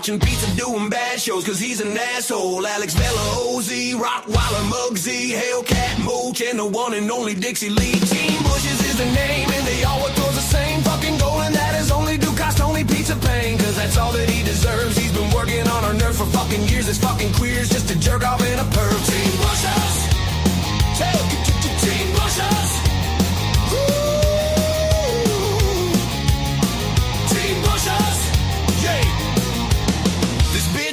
watching pizza doing bad shows cause he's an asshole. Alex Vela, OZ, Rottweiler, Muggsy, Hellcat, Mooch, and the one and only Dixie Lee. Team Bushes is the name and they all work towards the same fucking goal, and that is only do cost only pizza pain, cause that's all that he deserves. He's been working on our nerve for fucking years. It's fucking queers just to jerk off in a perv. Team Bushes, Team Bushes.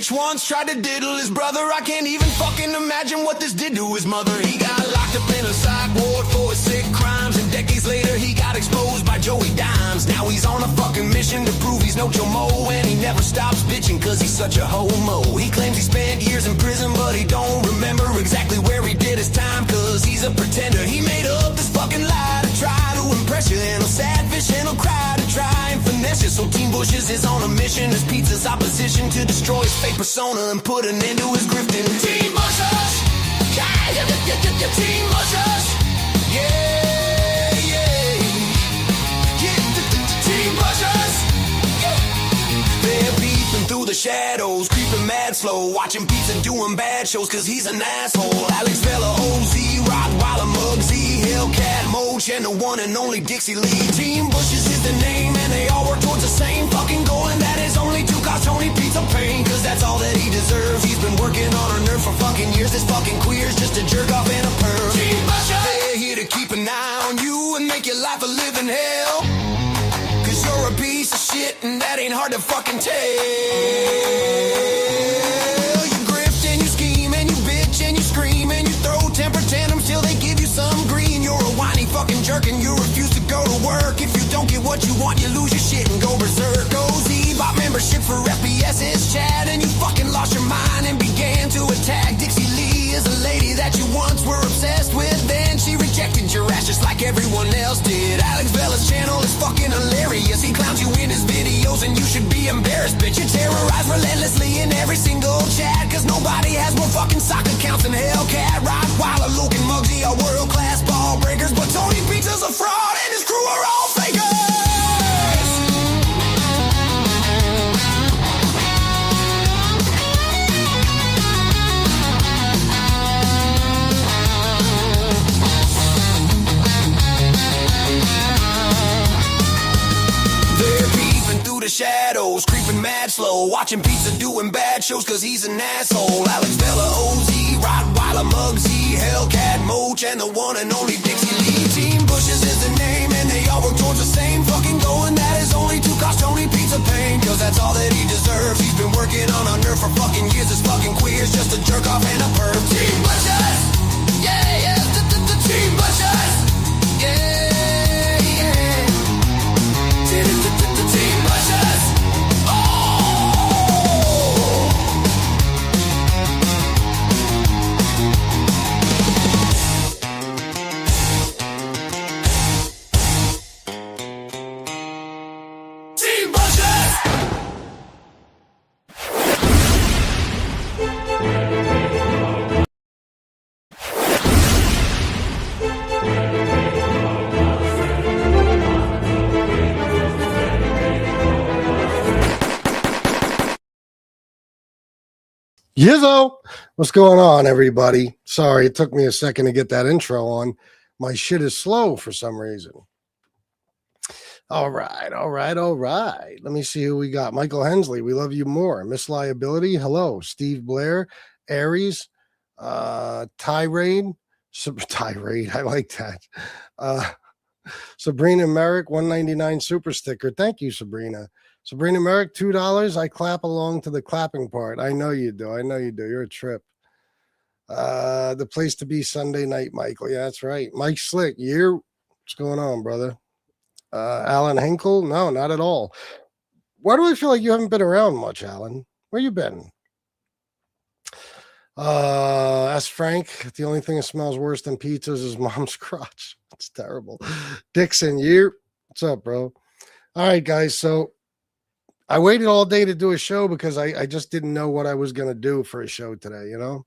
Once tried to diddle his brother. I can't even fucking imagine what this did to his mother. He got locked up in a psych ward for his sick crimes, and decades later he got exposed by Joey Dimes. Now he's on a fucking mission to prove he's no Jomo, and he never stops bitching cause he's such a homo. He claims he spent years in prison, but he don't remember exactly where he did his time cause he's a pretender. He made up this fucking lie to try to impress you, and he'll sad fish and he'll cry to try and finesse you. So Team Bushes is on a mission as pizza's opposition to destroy his fake persona and put an end to his grifting. Team Bushes, Team Bushes, yeah, Team Bushes, they're peeping through the shadows, creeping mad slow, watching pizza doing bad shows cause he's an asshole. Alex Vela, OZ, Rottweiler, Muggsy, Hellcat, Mooch, and the one and only Dixie Lee. Team Bushes is the name and they all work towards the same fucking goal, and that is only to cause Tony pizza pain, cause that's all that he deserves. He's been working on our nerve for fucking years. This fucking queers just to jerk off in a perv. Team Bushes, they're here to keep an eye on you and make your life a living hell, cause you're a piece of shit and that ain't hard to fucking tell. You grift and you scheme and you bitch and you scream and you throw temper tantrums till they give you some green. You're a whiny fucking jerk and you refuse to go to work. If you don't get what you want, you lose your shit and go berserk. OZ bought membership for FBS's chat, and you fucking lost your mind and began to attack. Dixie Lee is a lady that you once were obsessed with, then she rejected your ass just like everyone else did. Alex Vela's channel is fucking hilarious. He clowns you in his videos and you should be embarrassed, bitch. You terrorize relentlessly in every single chat cause nobody has more fucking sock accounts than Hellcat. Rottweiler, Luke, and Muggsy are world-class ball breakers, but Tony Pizza's a fraud and his crew are all fakers. Shadows, creeping mad slow, watching pizza doing bad shows cause he's an asshole. Alex Vela, OZ, Rottweiler, Muggsy, Hellcat, Mooch, and the one and only Dixie Lee. Team Bushes is the name and they all work towards the same fucking goal, and that is only to cause Tony pizza pain, cause that's all that he deserves. He's been working on our nerve for fucking years. This fucking queers just a jerk off and a perv. Team Bushes, yeah, Team Bushes, yeah. Yizzo, what's going on, everybody? Sorry, it took me a second to get that intro on. My shit is slow for some reason. All right. Let me see who we got. Michael Hensley, we love you more. Miss Liability, hello. Steve Blair, Aries, Tirade, I like that. Sabrina Merrick, 199 super sticker. Thank you, Sabrina. Sabrina Merrick, $2. I clap along to the clapping part. I know you do. You're a trip. The place to be Sunday night, Michael. Yeah, that's right. Mike Slick, what's going on, brother? Alan Hinkle? No, not at all. Why do I feel like you haven't been around much, Alan? Where you been? Ask Frank. The only thing that smells worse than pizzas is mom's crotch. It's terrible. Dixon, what's up, bro? All right, guys. So I waited all day to do a show because I just didn't know what I was going to do for a show today, you know?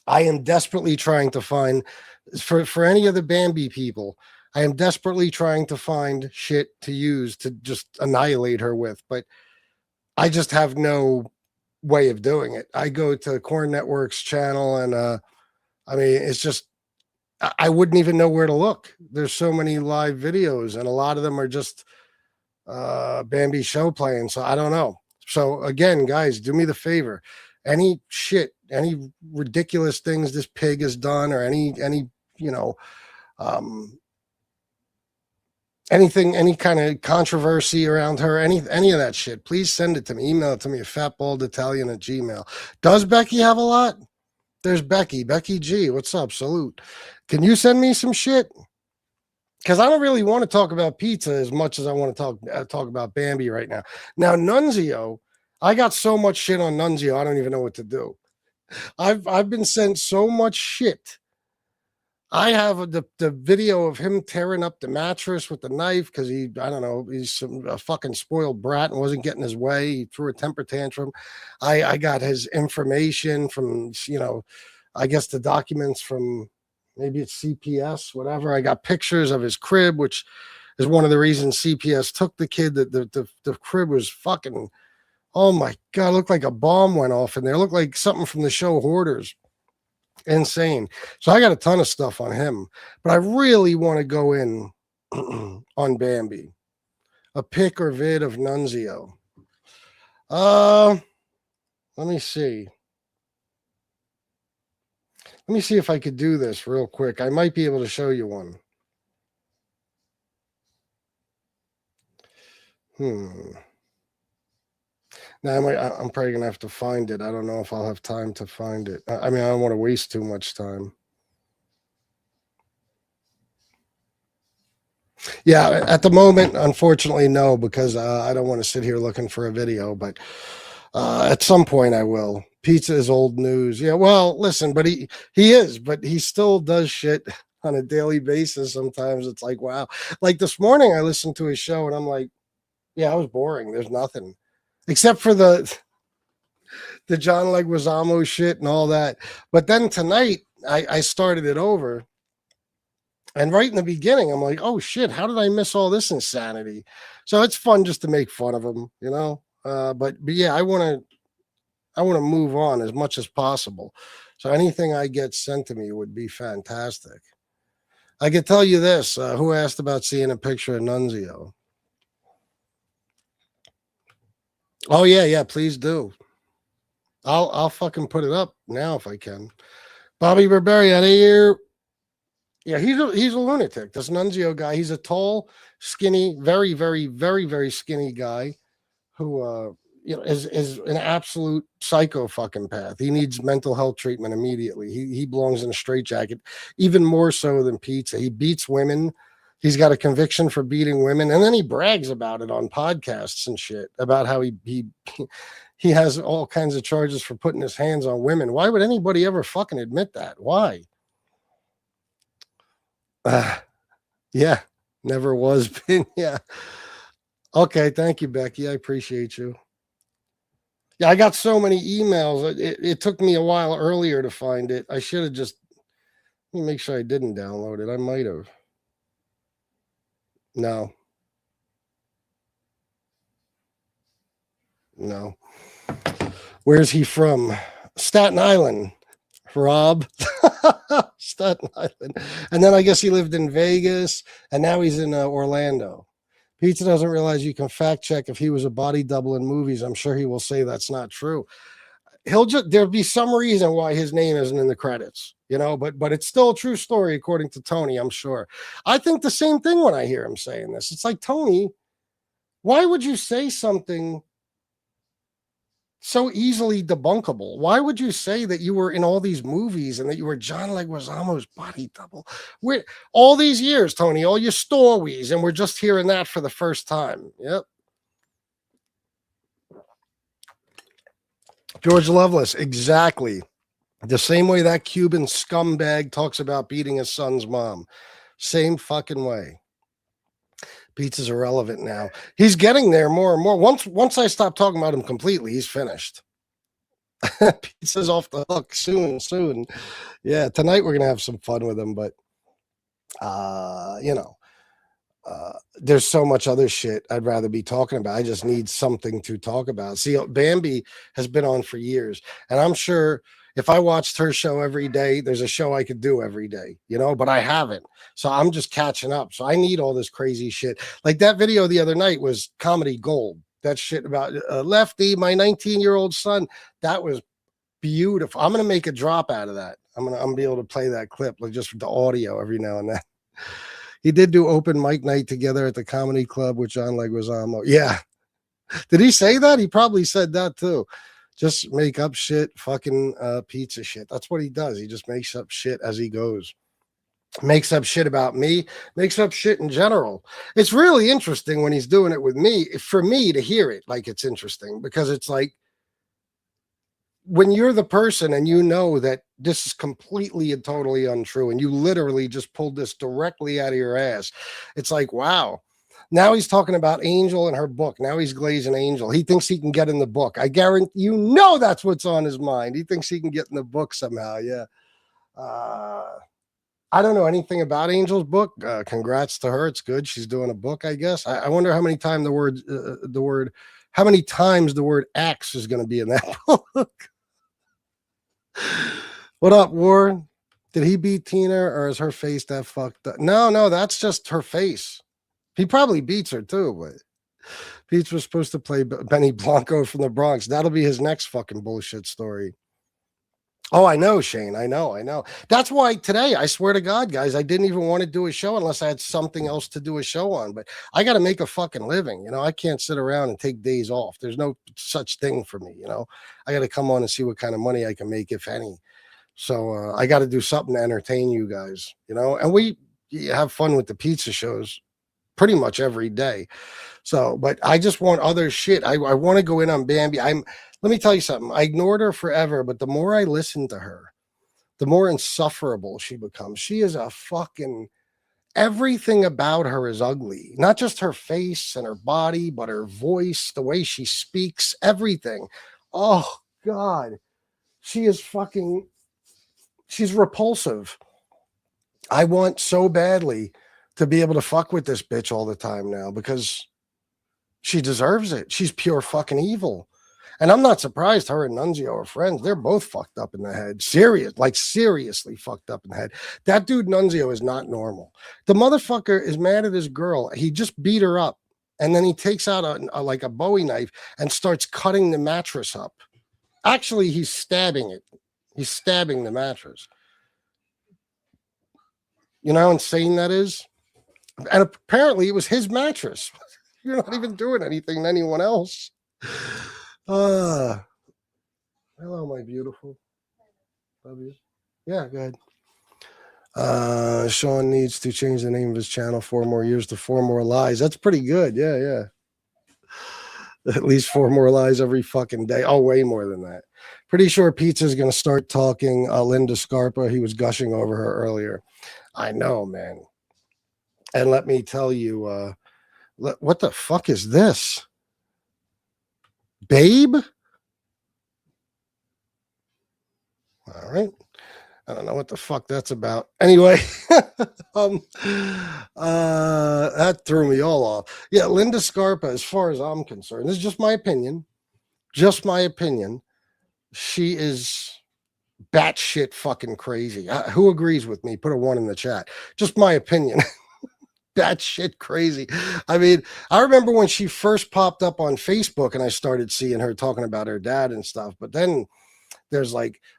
I am desperately trying to find, for any of the Bambi people, I am desperately trying to find shit to use to just annihilate her with. But I just have no way of doing it. I go to Corn Network's channel, and I mean, it's just I wouldn't even know where to look. There's so many live videos, and a lot of them are just Bambi show playing. So I don't know. So again, guys, do me the favor. Any shit, any ridiculous things this pig has done, or any you know, anything, any kind of controversy around her, any of that shit, please send it to me. Email it to me at fatbalditalian@gmail.com. Does Becky have a lot? There's Becky G. What's up? Salute. Can you send me some shit? Because I don't really want to talk about pizza as much as I want to talk about Bambi right now. Now, Nunzio, I got so much shit on Nunzio, I don't even know what to do. I've been sent so much shit. I have the video of him tearing up the mattress with the knife because I don't know, he's a fucking spoiled brat and wasn't getting his way. He threw a temper tantrum. I got his information from, I guess the documents from maybe it's CPS, whatever. I got pictures of his crib, which is one of the reasons CPS took the kid. The crib was fucking, oh my God, it looked like a bomb went off in there. It looked like something from the show Hoarders. Insane. So I got a ton of stuff on him, but I really want to go in on Bambi. A pic or vid of Nunzio. Let me see. Let me see if I could do this real quick. I might be able to show you one. Now, I'm probably going to have to find it. I don't know if I'll have time to find it. I mean, I don't want to waste too much time. Yeah, at the moment, unfortunately, no, because I don't want to sit here looking for a video. But at some point, I will. Pizza is old news. Yeah, well, listen, but he is, but he still does shit on a daily basis. Sometimes it's like, wow. Like this morning, I listened to his show, and I'm like, yeah, I was boring. There's nothing. Except for the John Leguizamo shit and all that. But then tonight, I started it over. And right in the beginning, I'm like, oh, shit, how did I miss all this insanity? So it's fun just to make fun of him, But yeah, I want to move on as much as possible. So anything I get sent to me would be fantastic. I can tell you this. Who asked about seeing a picture of Nunzio? Oh yeah, please do. I'll fucking put it up now if I can. Bobby Burberry out of here. Yeah, he's a lunatic. This Nunzio guy. He's a tall, skinny, very, very, very, very skinny guy who is an absolute psycho fucking path. He needs mental health treatment immediately. He belongs in a straitjacket, even more so than pizza. He beats women. He's got a conviction for beating women, and then he brags about it on podcasts and shit about how he has all kinds of charges for putting his hands on women. Why would anybody ever fucking admit that? Why? Yeah, never was been. Yeah. Okay, thank you, Becky. I appreciate you. Yeah, I got so many emails. It took me a while earlier to find it. I should have just. Let me make sure I didn't download it. I might have. No. Where's he from? Staten Island. Rob. Staten Island. And then I guess he lived in Vegas, and now he's in Orlando. Pizza doesn't realize you can fact check if he was a body double in movies. I'm sure he will say that's not true. There'll be some reason why his name isn't in the credits, but it's still a true story according to Tony, I'm sure. I think the same thing when I hear him saying this. It's like, Tony, why would you say something so easily debunkable? Why would you say that you were in all these movies and that you were John Leguizamo's body double? We're all these years, Tony, all your stories, and we're just hearing that for the first time. Yep. George Lovelace, exactly. The same way that Cuban scumbag talks about beating his son's mom. Same fucking way. Pizza's irrelevant now. He's getting there more and more. Once I stop talking about him completely, he's finished. Pizza's off the hook soon. Yeah, tonight we're gonna have some fun with him, but There's so much other shit I'd rather be talking about. I just need something to talk about. See, Bambi has been on for years, and I'm sure if I watched her show every day, there's a show I could do every day, but I haven't. So I'm just catching up. So I need all this crazy shit. Like that video the other night was comedy gold. That shit about Lefty, my 19-year-old son. That was beautiful. I'm gonna make a drop out of that. I'm gonna be able to play that clip, like just with the audio every now and then. He did do open mic night together at the comedy club with John Leguizamo. Yeah. Did he say that? He probably said that too. Just make up shit, fucking pizza shit. That's what he does. He just makes up shit as he goes. Makes up shit about me, makes up shit in general. It's really interesting when he's doing it with me, for me to hear it. Like, it's interesting because it's like, when you're the person and you know that this is completely and totally untrue and you literally just pulled this directly out of your ass, it's like, wow. Now he's talking about Angel and her book. Now he's glazing Angel. He thinks he can get in the book. I guarantee that's what's on his mind. He thinks he can get in the book somehow. Yeah. I don't know anything about Angel's book. Congrats to her. It's good. She's doing a book, I guess. I wonder how many times how many times the word axe is going to be in that book. What up, Warren? Did he beat Tina, or is her face that fucked up? No, that's just her face. He probably beats her too, but Peach was supposed to play Benny Blanco from the Bronx. That'll be his next fucking bullshit story. Oh, I know, Shane. I know. That's why today, I swear to God, guys, I didn't even want to do a show unless I had something else to do a show on. But I got to make a fucking living. I can't sit around and take days off. There's no such thing for me. I got to come on and see what kind of money I can make, if any. So I got to do something to entertain you guys, and we have fun with the pizza shows pretty much every day. So, but I just want other shit. I want to go in on Bambi. Let me tell you something. I ignored her forever, but the more I listen to her, the more insufferable she becomes. She is a fucking, everything about her is ugly. Not just her face and her body, but her voice, the way she speaks, everything. Oh, God. She's repulsive. I want so badly to be able to fuck with this bitch all the time now because she deserves it. She's pure fucking evil. And I'm not surprised her and Nunzio are friends. They're both fucked up in the head. Seriously fucked up in the head. That dude Nunzio is not normal. The motherfucker is mad at his girl. He just beat her up. And then he takes out a Bowie knife and starts cutting the mattress up. Actually, he's stabbing it. He's stabbing the mattress. You know how insane that is? And apparently it was his mattress. You're not even doing anything to anyone else. Hello, my beautiful. Love you. Yeah, go ahead. Sean needs to change the name of his channel 4 more years to 4 more lies. That's pretty good. Yeah. At least 4 more lies every fucking day. Oh, way more than that. Pretty sure Pizza's going to start talking Linda Scarpa. He was gushing over her earlier. I know, man. And let me tell you, what the fuck is this? Babe? All right. I don't know what the fuck that's about. Anyway, that threw me all off. Yeah, Linda Scarpa, as far as I'm concerned, this is just my opinion. She is batshit fucking crazy. Who agrees with me? Put a 1 in the chat. Just my opinion. Batshit crazy. I mean, I remember when she first popped up on Facebook and I started seeing her talking about her dad and stuff. But then there's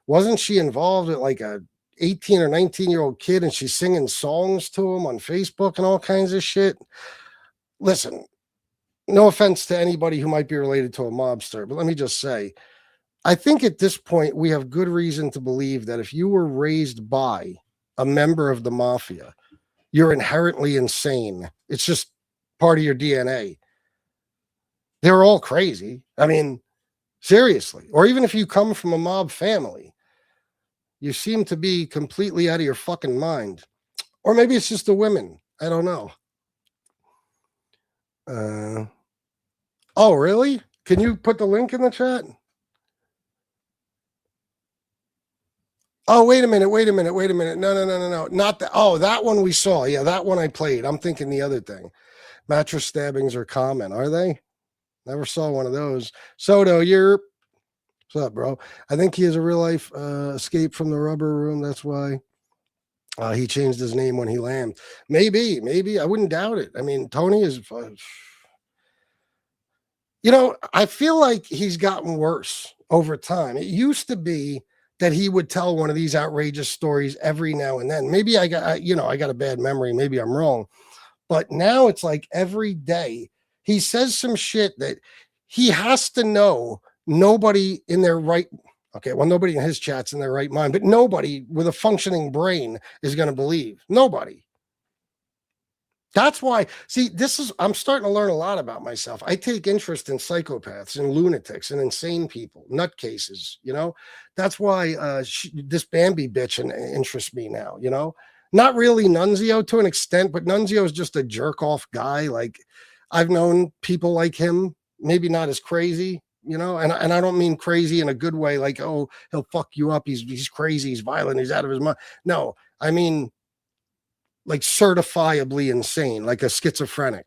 wasn't she involved with a 18 or 19-year-old kid and she's singing songs to him on Facebook and all kinds of shit? Listen, no offense to anybody who might be related to a mobster, but let me just say, I think at this point we have good reason to believe that if you were raised by a member of the mafia, you're inherently insane. It's just part of your DNA. They're all crazy. I mean, seriously. Or even if you come from a mob family, you seem to be completely out of your fucking mind. Or maybe it's just the women. I don't know. Oh, really? Can you put the link in the chat? Oh, wait a minute. No. Not that. Oh, that one we saw. Yeah, that one I played. I'm thinking the other thing. Mattress stabbings are common, are they? Never saw one of those. Soto, what's up, bro? I think he has a real life escape from the rubber room. That's why he changed his name when he landed. Maybe. I wouldn't doubt it. I mean, Tony is, I feel like he's gotten worse over time. It used to be that he would tell one of these outrageous stories every now and then. Maybe I got a bad memory. Maybe I'm wrong. But now it's like every day he says some shit that he has to know nobody in their right. Okay, well, nobody in his chat's in their right mind, but nobody with a functioning brain is going to believe. Nobody. That's why, see, I'm starting to learn a lot about myself. I take interest in psychopaths and lunatics and insane people, nutcases, That's why this Bambi bitch interests me now, Not really Nunzio to an extent, but Nunzio is just a jerk off guy. Like, I've known people like him, maybe not as crazy, and I don't mean crazy in a good way, like, oh, he'll fuck you up. He's crazy. He's violent. He's out of his mind. No, I mean, like certifiably insane, like a schizophrenic.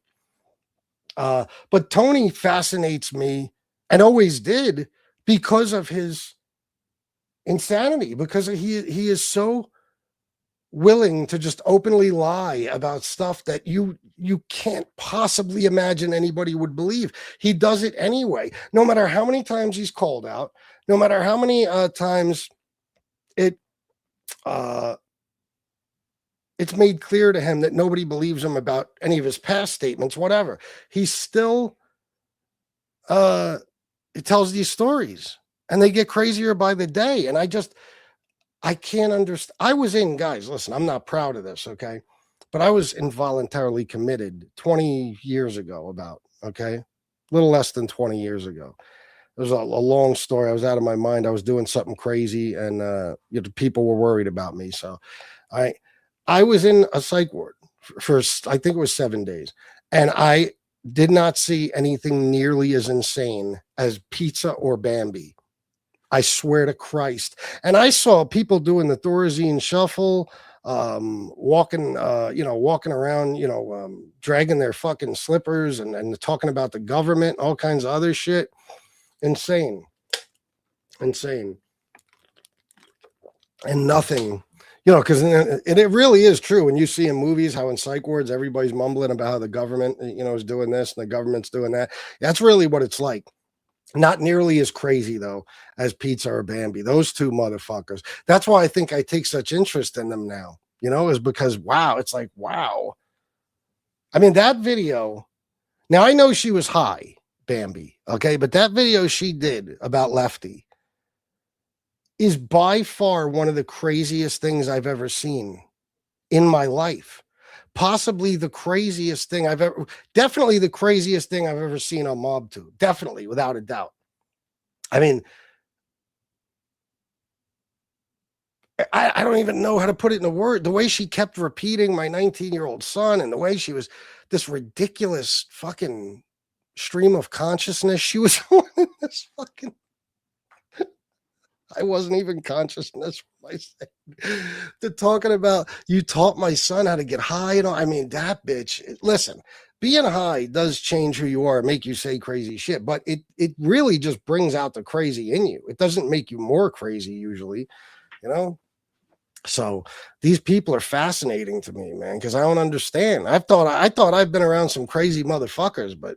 But Tony fascinates me and always did because of his insanity, because he is so willing to just openly lie about stuff that you can't possibly imagine anybody would believe. He does it anyway, no matter how many times he's called out, no matter how many times it's made clear to him that nobody believes him about any of his past statements, whatever. He still he tells these stories and they get crazier by the day. And I can't understand. Guys, listen, I'm not proud of this, okay? But I was involuntarily committed 20 years ago okay? A little less than 20 years ago. It was a long story. I was out of my mind. I was doing something crazy and people were worried about me. So I was in a psych ward for I think it was 7 days, and I did not see anything nearly as insane as pizza or Bambi. I swear to Christ. And I saw people doing the Thorazine shuffle, walking around, dragging their fucking slippers and talking about the government, all kinds of other shit. Insane. And nothing. Because it really is true when you see in movies how in psych wards everybody's mumbling about how the government, is doing this and the government's doing that. That's really what it's like. Not nearly as crazy, though, as Pizza or Bambi. Those two motherfuckers. That's why I think I take such interest in them now, is because, wow, it's like, wow. I mean, that video, now I know she was high, Bambi, okay? But that video she did about Lefty is by far one of the craziest things I've ever seen in my life. Possibly the craziest thing definitely the craziest thing I've ever seen on MobTube. Definitely, without a doubt. I mean, I don't even know how to put it in a word. The way she kept repeating my 19-year-old son and the way she was this ridiculous fucking stream of consciousness. She was on this fucking... I wasn't even consciousness for myself. They're talking about, you taught my son how to get high. I mean, that bitch, listen, being high does change who you are, make you say crazy shit, but it really just brings out the crazy in you. It doesn't make you more crazy usually, So these people are fascinating to me, man, because I don't understand. I thought I've been around some crazy motherfuckers, but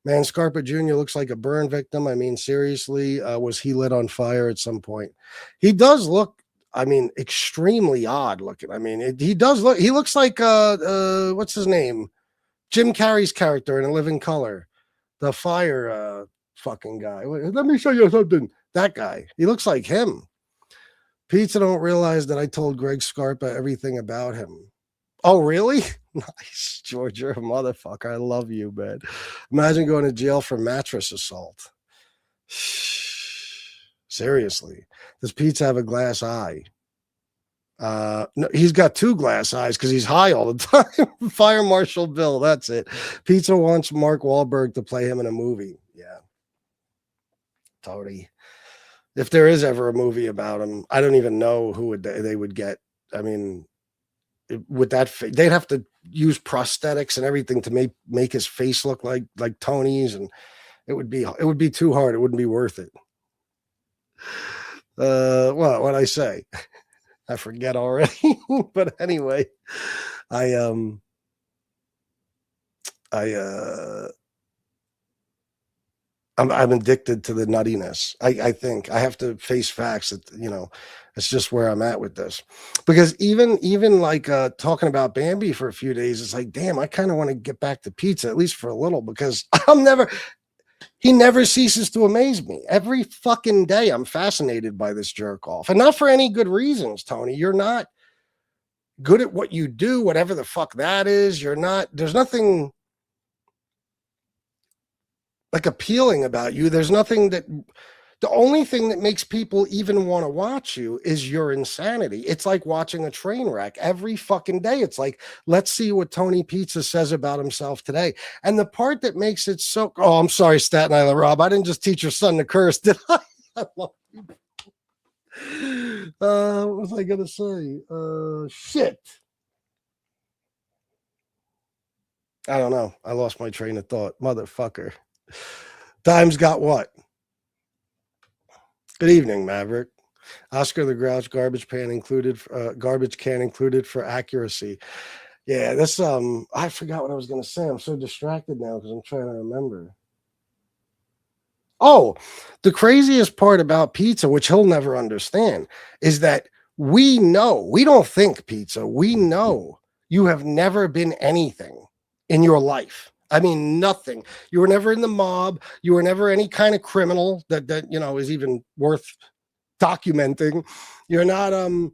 man, Scarpa Jr. looks like a burn victim. I mean, seriously, was he lit on fire at some point? He does look, I mean, extremely odd looking. I mean, he looks like, what's his name? Jim Carrey's character in A Living Color, the fire fucking guy. Let me show you something. That guy, he looks like him. Pizza don't realize that I told Greg Scarpa everything about him. Oh, really? Nice, George. You're a motherfucker. I love you, man. Imagine going to jail for mattress assault. Seriously. Does Pizza have a glass eye? No, he's got two glass eyes because he's high all the time. Fire Marshal Bill. That's it. Pizza wants Mark Wahlberg to play him in a movie. Yeah. Totally. If there is ever a movie about him, I don't even know who they would get. I mean, with that, they'd have to use prosthetics and everything to make his face look like Tony's, and it would be too hard. It wouldn't be worth it. Well, what I say, I forget already. But anyway, I'm addicted to the nuttiness. I think I have to face facts that, it's just where I'm at with this. Because even like talking about Bambi for a few days, it's like, damn, I kind of want to get back to pizza, at least for a little, because he never ceases to amaze me. Every fucking day I'm fascinated by this jerk off. And not for any good reasons, Tony. You're not good at what you do, whatever the fuck that is. There's nothing like appealing about you. There's nothing the only thing that makes people even want to watch you is your insanity. It's like watching a train wreck every fucking day. It's like, let's see what Tony Pizza says about himself today. And the part that makes it so, oh, I'm sorry, Staten Island Rob. I didn't just teach your son to curse, did I? I love you. What was I going to say? Shit. I don't know. I lost my train of thought. Motherfucker. Dime's got what? Good evening, Maverick. Oscar the Grouch, garbage can included for accuracy. Yeah, this I forgot what I was going to say. I'm so distracted now because I'm trying to remember. Oh, the craziest part about pizza, which he'll never understand, is that we don't think pizza. We know you have never been anything in your life. I mean, nothing. You were never in the mob. You were never any kind of criminal that is even worth documenting. You're not in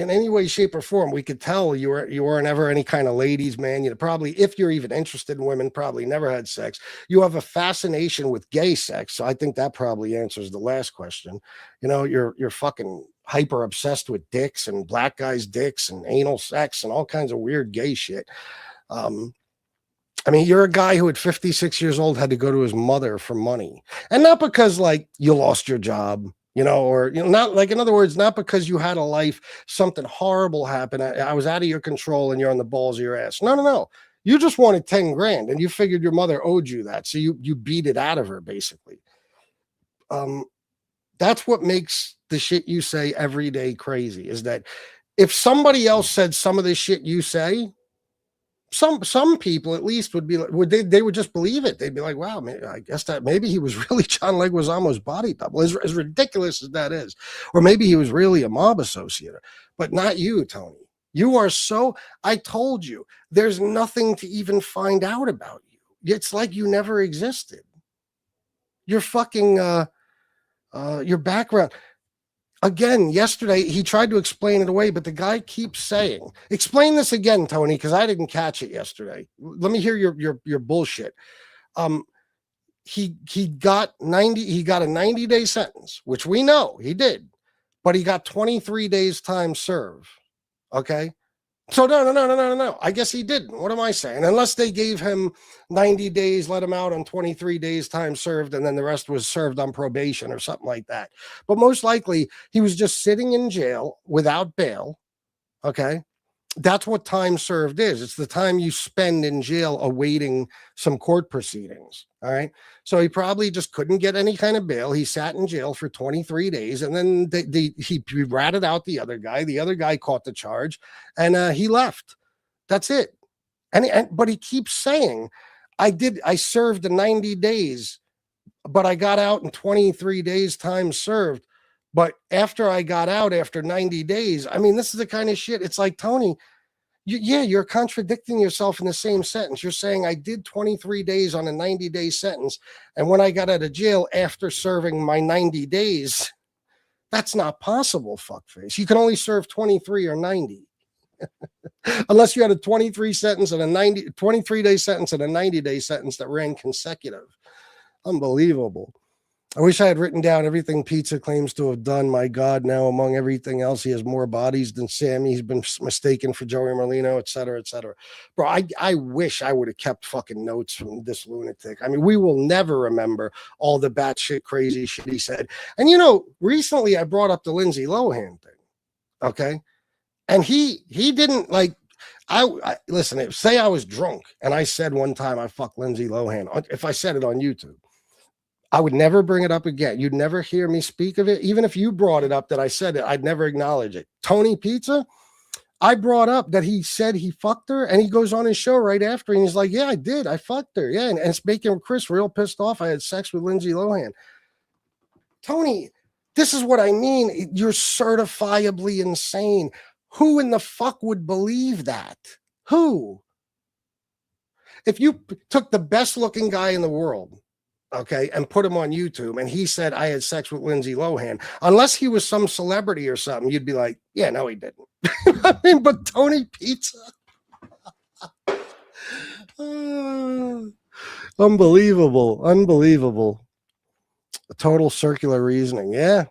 any way, shape, or form. We could tell you weren't ever any kind of ladies' man. You probably, if you're even interested in women, probably never had sex. You have a fascination with gay sex. So I think that probably answers the last question. You're fucking hyper obsessed with dicks and black guys' dicks and anal sex and all kinds of weird gay shit. I mean, you're a guy who at 56 years old had to go to his mother for money, and not because like you lost your job, not like, in other words, not because you had a life, something horrible happened. I was out of your control and you're on the balls of your ass. No. You just wanted 10 grand and you figured your mother owed you that. So you beat it out of her, basically. That's what makes the shit you say every day crazy, is that if somebody else said some of the shit you say, some people at least would be like, they would just believe it. They'd be like, wow, man, I guess that maybe he was really John Leguizamo's body double, as ridiculous as that is. Or maybe he was really a mob associate, but not you, Tony. You are I told you, there's nothing to even find out about you. It's like you never existed. Your fucking, your background. Again, yesterday, he tried to explain it away, but the guy keeps saying, explain this again, Tony, because I didn't catch it yesterday. Let me hear your bullshit. He got a 90-day sentence, which we know he did, but he got 23 days time served. Okay. So no. I guess he didn't. What am I saying? Unless they gave him 90 days, let him out on 23 days time served, and then the rest was served on probation or something like that. But most likely he was just sitting in jail without bail. Okay. That's what time served is. It's the time you spend in jail awaiting some court proceedings. All right. So he probably just couldn't get any kind of bail. He sat in jail for 23 days and then he ratted out the other guy. The other guy caught the charge and he left. That's it. But he keeps saying, I served the 90 days, but I got out in 23 days time served. But after I got out after 90 days, I mean, this is the kind of shit. It's like, Tony, you're contradicting yourself in the same sentence. You're saying I did 23 days on a 90-day sentence. And when I got out of jail after serving my 90 days, that's not possible, fuckface. You can only serve 23 or 90. Unless you had a 23 sentence and a 23-day sentence and a 90-day sentence that ran consecutive. Unbelievable. I wish I had written down everything Pizza claims to have done. My God, now among everything else, he has more bodies than Sammy. He's been mistaken for Joey Merlino, et cetera, et cetera. Bro, I wish I would have kept fucking notes from this lunatic. I mean, we will never remember all the batshit crazy shit he said. And you know, recently I brought up the Lindsay Lohan thing, okay? And he didn't like. I listen. Say I was drunk and I said one time I fucked Lindsay Lohan. If I said it on YouTube, I would never bring it up again. You'd never hear me speak of it. Even if you brought it up that I said it, I'd never acknowledge it. Tony Pizza, I brought up that he said he fucked her, and he goes on his show right after, and he's like, yeah, I did. I fucked her. Yeah, and it's making Chris real pissed off. I had sex with Lindsay Lohan. Tony, this is what I mean. You're certifiably insane. Who in the fuck would believe that? Who? If you took the best looking guy in the world, okay, and put him on YouTube, and he said, I had sex with Lindsay Lohan, unless he was some celebrity or something, you'd be like, yeah, no, he didn't. I mean, but Tony Pizza. Unbelievable. Unbelievable. A total circular reasoning. Yeah.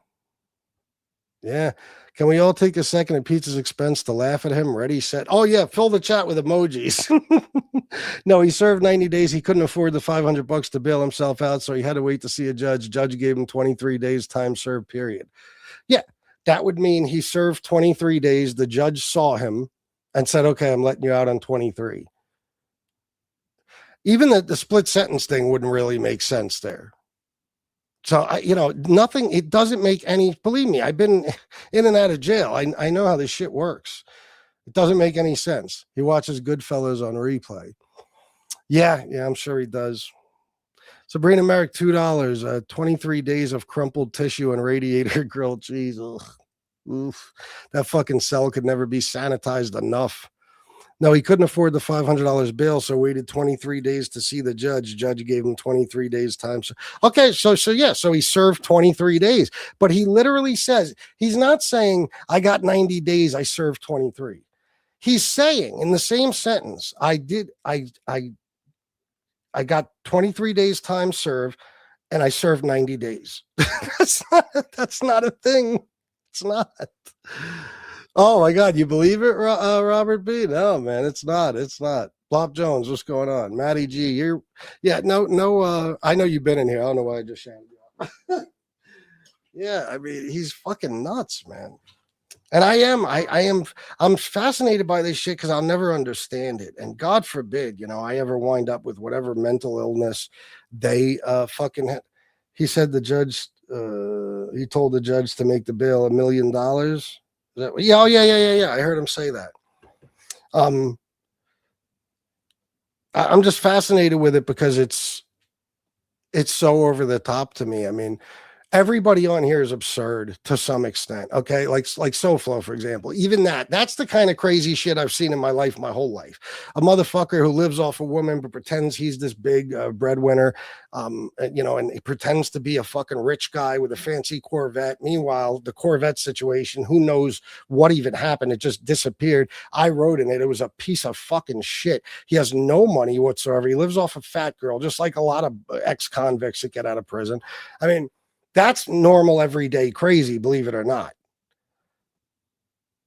Yeah. Can we all take a second at Pizza's expense to laugh at him? Ready, set. Oh, yeah. Fill the chat with emojis. No, he served 90 days. He couldn't afford the $500 to bail himself out, so he had to wait to see a judge. Judge gave him 23 days time served, period. Yeah, that would mean he served 23 days. The judge saw him and said, okay, I'm letting you out on 23. Even the split sentence thing wouldn't really make sense there. So, nothing, it doesn't make any, believe me, I've been in and out of jail. I know how this shit works. It doesn't make any sense. He watches Goodfellas on replay. Yeah, I'm sure he does. Sabrina Merrick, $2. 23 days of crumpled tissue and radiator grilled cheese. Ugh. Oof. That fucking cell could never be sanitized enough. No, he couldn't afford the $500 bail, so waited 23 days to see the judge. Judge gave him 23 days time. Okay, so he served 23 days, but he literally says, he's not saying I got 90 days, I served 23. He's saying in the same sentence, I got 23 days time served and I served 90 days. That's not a thing. It's not. Oh my God, you believe it, Robert B? No, man, it's not. It's not. Plop Jones, what's going on? Matty G, no. I know you've been in here. I don't know why I just shouted you out. Yeah, I mean, he's fucking nuts, man. And I'm fascinated by this shit because I'll never understand it. And God forbid, I ever wind up with whatever mental illness they fucking had. He said the judge, he told the judge to make the bail $1 million. Yeah. I heard him say that. I'm just fascinated with it because it's so over the top to me. I mean, everybody on here is absurd to some extent. Okay. Like SoFlo, for example, even that's the kind of crazy shit I've seen in my life, my whole life. A motherfucker who lives off a woman, but pretends he's this big breadwinner, and he pretends to be a fucking rich guy with a fancy Corvette. Meanwhile, the Corvette situation, who knows what even happened? It just disappeared. I wrote in it. It was a piece of fucking shit. He has no money whatsoever. He lives off a fat girl, just like a lot of ex-convicts that get out of prison. I mean, that's normal, everyday crazy, believe it or not.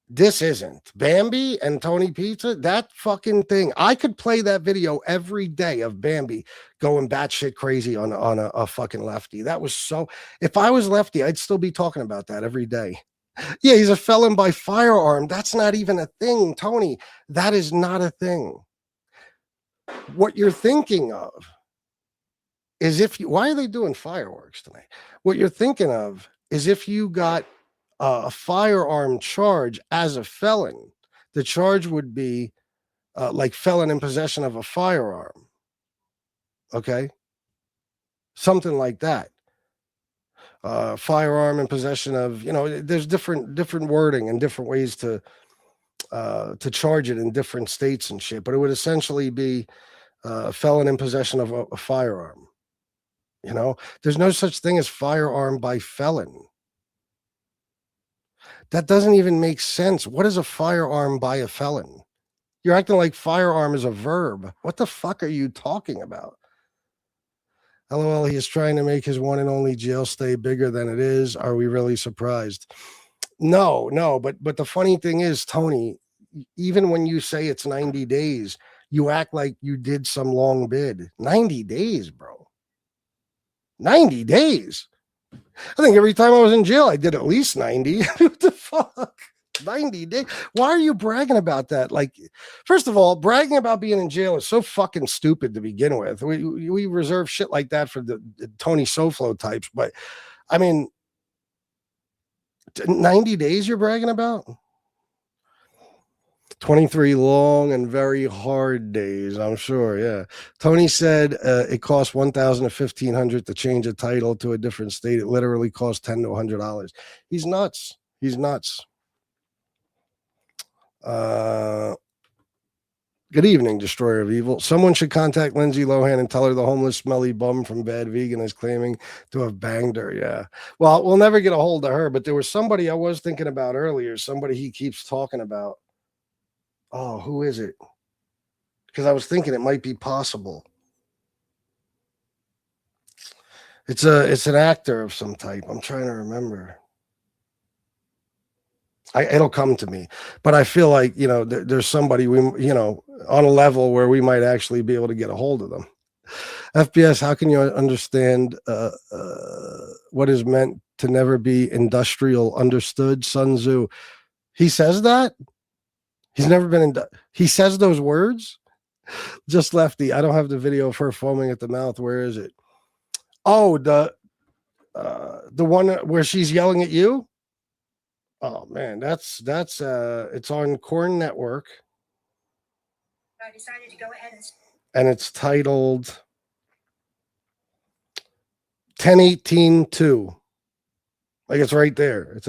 This isn't. Bambi and Tony Pizza, that fucking thing. I could play that video every day of Bambi going batshit crazy on a fucking lefty. That was so. If I was lefty, I'd still be talking about that every day. Yeah, he's a felon by firearm. That's not even a thing, Tony. That is not a thing. What you're thinking of is why are they doing fireworks tonight? What you're thinking of is if you got a firearm charge as a felon, the charge would be like felon in possession of a firearm. Okay. Something like that. Firearm in possession of, there's different wording and different ways to charge it in different states and shit, but it would essentially be felon in possession of a firearm. There's no such thing as firearm by felon. That doesn't even make sense. What is a firearm by a felon? You're acting like firearm is a verb. What the fuck are you talking about? LOL, he is trying to make his one and only jail stay bigger than it is. Are we really surprised? No, but the funny thing is, Tony, even when you say it's 90 days, you act like you did some long bid. 90 days, bro. 90 days. I think every time I was in jail, I did at least 90. What the fuck? 90 days. Why are you bragging about that? Like, first of all, bragging about being in jail is so fucking stupid to begin with. We reserve shit like that for the Tony Soflo types, but I mean, 90 days you're bragging about? 23 long and very hard days, I'm sure. Yeah. Tony said it costs $1,000 to $1,500 to change a title to a different state. It literally costs $10 to $100. He's nuts. He's nuts. Good evening, Destroyer of Evil. Someone should contact Lindsay Lohan and tell her the homeless, smelly bum from Bad Vegan is claiming to have banged her. Yeah. Well, we'll never get a hold of her, but there was somebody I was thinking about earlier, somebody he keeps talking about. Oh, who is it? Because I was thinking it might be possible. It's an actor of some type. I'm trying to remember. It'll come to me, but I feel like, there's somebody on a level where we might actually be able to get a hold of them. FBS, how can you understand what is meant to never be industrial understood? Sun Tzu. He says that? He's never been he says those words? Just Lefty. I don't have the video of her foaming at the mouth. Where is it? Oh, the one where she's yelling at you? Oh man, that's it's on Corn Network. I decided to go ahead and it's titled 10/18/2. Like it's right there.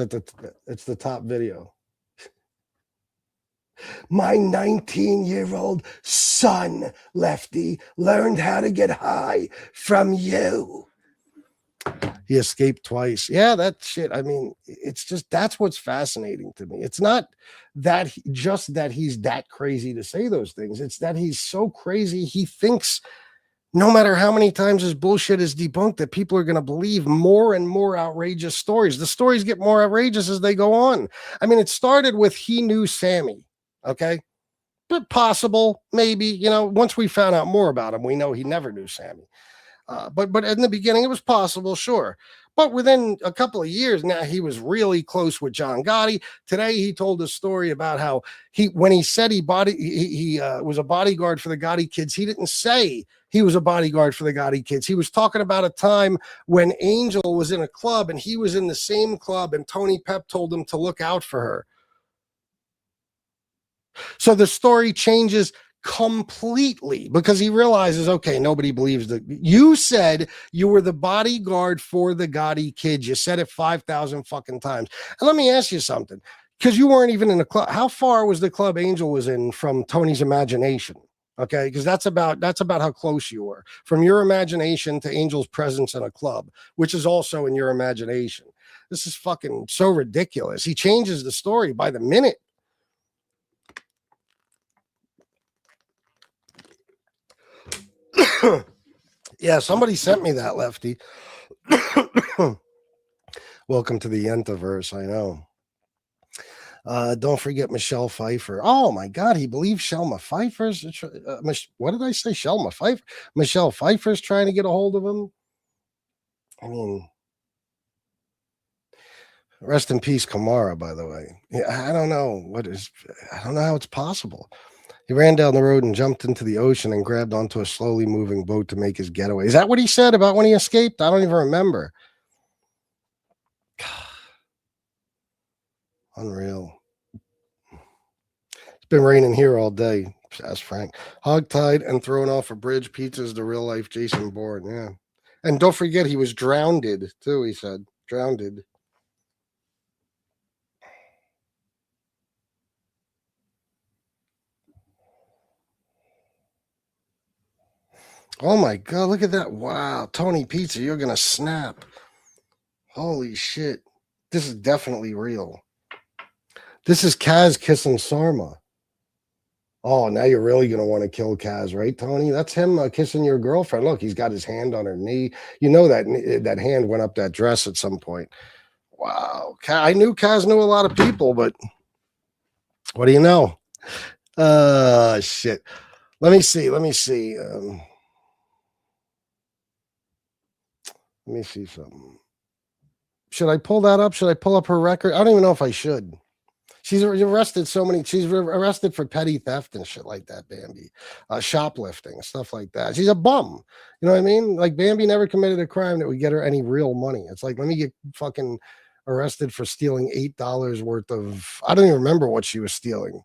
It's the top video. My 19-year-old son, Lefty, learned how to get high from you. He escaped twice. Yeah, that shit. I mean, it's just, that's what's fascinating to me. It's not that just that he's that crazy to say those things. It's that he's so crazy. He thinks no matter how many times his bullshit is debunked, that people are going to believe more and more outrageous stories. The stories get more outrageous as they go on. I mean, it started with he knew Sammy. Okay. But possible, maybe, once we found out more about him, we know he never knew Sammy. But in the beginning, it was possible, sure. But within a couple of years now, he was really close with John Gotti. Today, he told a story about how when he said he was a bodyguard for the Gotti kids, he didn't say he was a bodyguard for the Gotti kids. He was talking about a time when Angel was in a club and he was in the same club, and Tony Pep told him to look out for her. So the story changes completely because he realizes, okay, nobody believes that you said you were the bodyguard for the Gotti kids. You said it 5,000 fucking times. And let me ask you something, because you weren't even in the club. How far was the club Angel was in from Tony's imagination? Okay, because that's about how close you were from your imagination to Angel's presence in a club, which is also in your imagination. This is fucking so ridiculous. He changes the story by the minute. Yeah, somebody sent me that, Lefty. Welcome to the Yentaverse, I know. Don't forget Michelle Pfeiffer. Oh my God, he believes Shelma Pfeiffer's. What did I say? Shelma Pfeiffer? Michelle Pfeiffer's trying to get a hold of him. I mean, rest in peace, Kamara, by the way. Yeah, I don't know how it's possible. He ran down the road and jumped into the ocean and grabbed onto a slowly moving boat to make his getaway. Is that what he said about when he escaped? I don't even remember. Unreal. It's been raining here all day, says Frank. Hogtied and thrown off a bridge. Pizza is the real life Jason Bourne. Yeah. And don't forget, he was drowned too, he said. Drowned. Oh my God, look at that. Wow. Tony Pizza, you're going to snap. Holy shit. This is definitely real. This is Kaz kissing Sarma. Oh, now you're really gonna want to kill Kaz, right, Tony? That's him kissing your girlfriend. Look, he's got his hand on her knee. You know that hand went up that dress at some point. Wow, I knew Kaz knew a lot of people, but what do you know? Shit. Let me see. Let me see something. Should I pull that up? Should I pull up her record? I don't even know if I should. She's arrested she's arrested for petty theft and shit like that, Bambi. Shoplifting, stuff like that. She's a bum. You know what I mean? Like Bambi never committed a crime that would get her any real money. It's like, let me get fucking arrested for stealing $8 worth of, I don't even remember what she was stealing.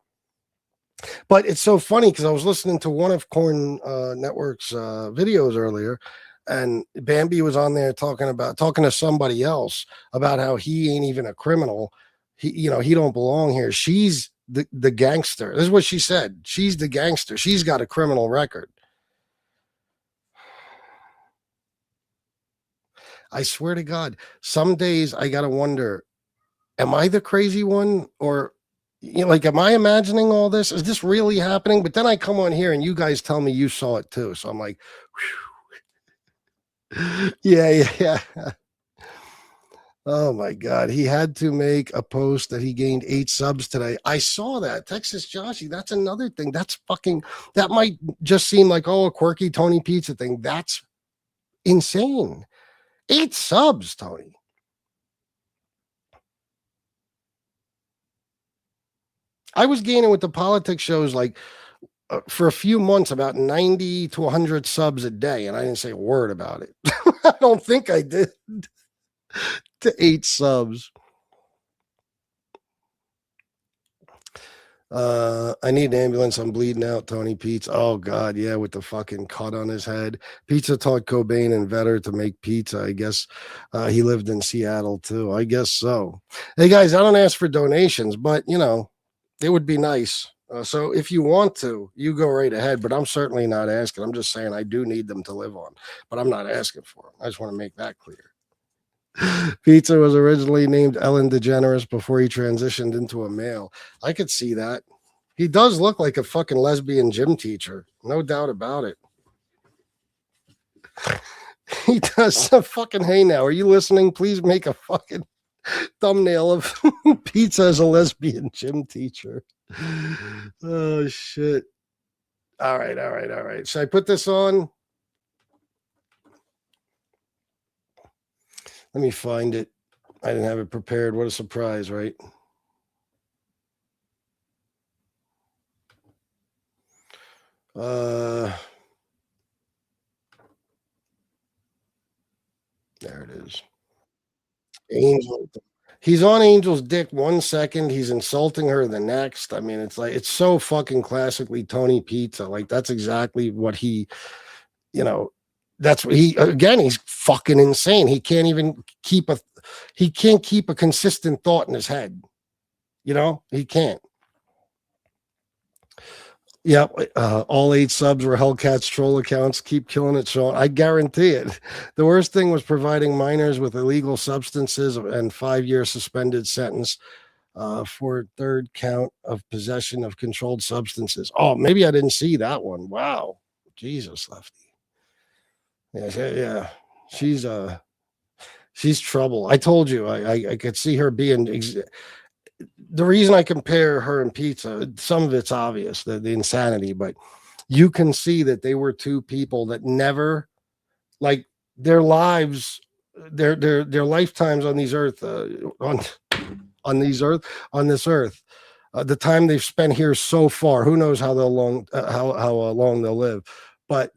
But it's so funny because I was listening to one of Corn Network's videos earlier, and Bambi was on there talking to somebody else about how he ain't even a criminal. He don't belong here. She's the gangster. This is what she said. She's the gangster. She's got a criminal record. I swear to God, some days I gotta wonder, am I the crazy one, or like, am I imagining all this? Is this really happening? But then I come on here and you guys tell me you saw it too. So I'm like, yeah. Oh my God. He had to make a post that he gained 8 subs today. I saw that. Texas Joshy. That's another thing. That might just seem like, a quirky Tony Pizza thing. That's insane. 8 subs, Tony. I was gaining with the politics shows like for a few months about 90 to 100 subs a day, and I didn't say a word about it. I don't think I did. To 8 subs. I need an ambulance. I'm bleeding out, Tony Pizza. Oh God, yeah, with the fucking cut on his head. Pizza taught Cobain and Vetter to make pizza. I guess he lived in Seattle too. I guess so. Hey guys, I don't ask for donations, but it would be nice. So if you want to, you go right ahead, but I'm certainly not asking. I'm just saying I do need them to live on, but I'm not asking for them. I just want to make that clear. Pizza was originally named Ellen DeGeneres before he transitioned into a male. I could see that. He does look like a fucking lesbian gym teacher. No doubt about it. He does. Fucking, hey now, are you listening? Please make a fucking thumbnail of Pizza as a lesbian gym teacher. Oh shit. All right. Should I put this on? Let me find it. I didn't have it prepared. What a surprise, right? There it is. Angel. He's on Angel's dick 1 second. He's insulting her the next. I mean, it's so fucking classically Tony Pizza. Like, that's exactly what he, that's what he's fucking insane. He can't even keep a consistent thought in his head. He can't. Yeah, all 8 subs were Hellcat's troll accounts. Keep killing it, Sean. I guarantee it. The worst thing was providing minors with illegal substances and 5-year suspended sentence for 3rd count of possession of controlled substances. Oh, maybe I didn't see that one. Wow, Jesus, Lefty. Yeah. She's trouble. I told you, I could see her being. The reason I compare her and Pizza, some of it's obvious, the insanity, but you can see that they were 2 people that never, like, their lives, their lifetimes on these earth, on this earth, the time they've spent here so far, who knows how long they'll live, but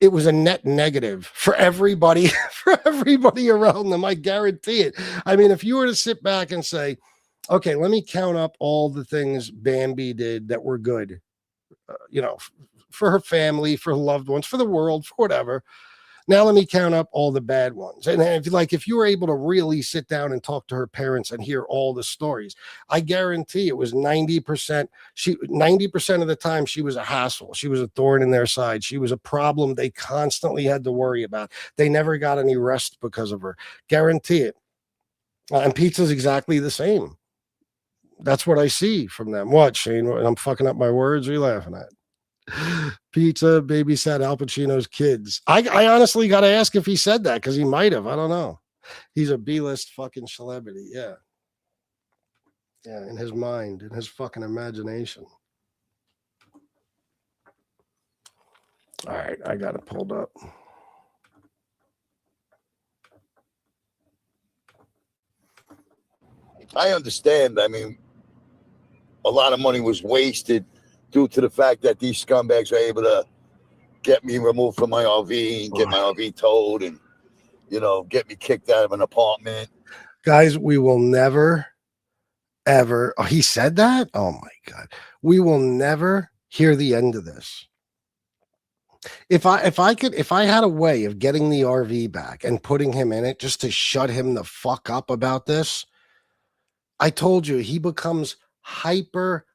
it was a net negative for everybody, around them. I guarantee it. I mean, if you were to sit back and say, okay, let me count up all the things Bambi did that were good, for her family, for her loved ones, for the world, for whatever. Now let me count up all the bad ones. And if you were able to really sit down and talk to her parents and hear all the stories, I guarantee it was 90%. 90% of the time she was a hassle. She was a thorn in their side. She was a problem they constantly had to worry about. They never got any rest because of her. Guarantee it. And Pizza's exactly the same. That's what I see from them. What, Shane? I'm fucking up my words. What are you laughing at? Pizza babysat Al Pacino's kids. I honestly got to ask if he said that because he might have. I don't know. He's a B-list fucking celebrity. Yeah. Yeah, in his mind, in his fucking imagination. All right, I got it pulled up. I understand. I mean, a lot of money was wasted due to the fact that these scumbags are able to get me removed from my RV and get my RV towed and, you know, get me kicked out of an apartment. Guys, we will never, ever. Oh, he said that? Oh, my God. We will never hear the end of this. If I had a way of getting the RV back and putting him in it just to shut him the fuck up about this, I told you he becomes hyper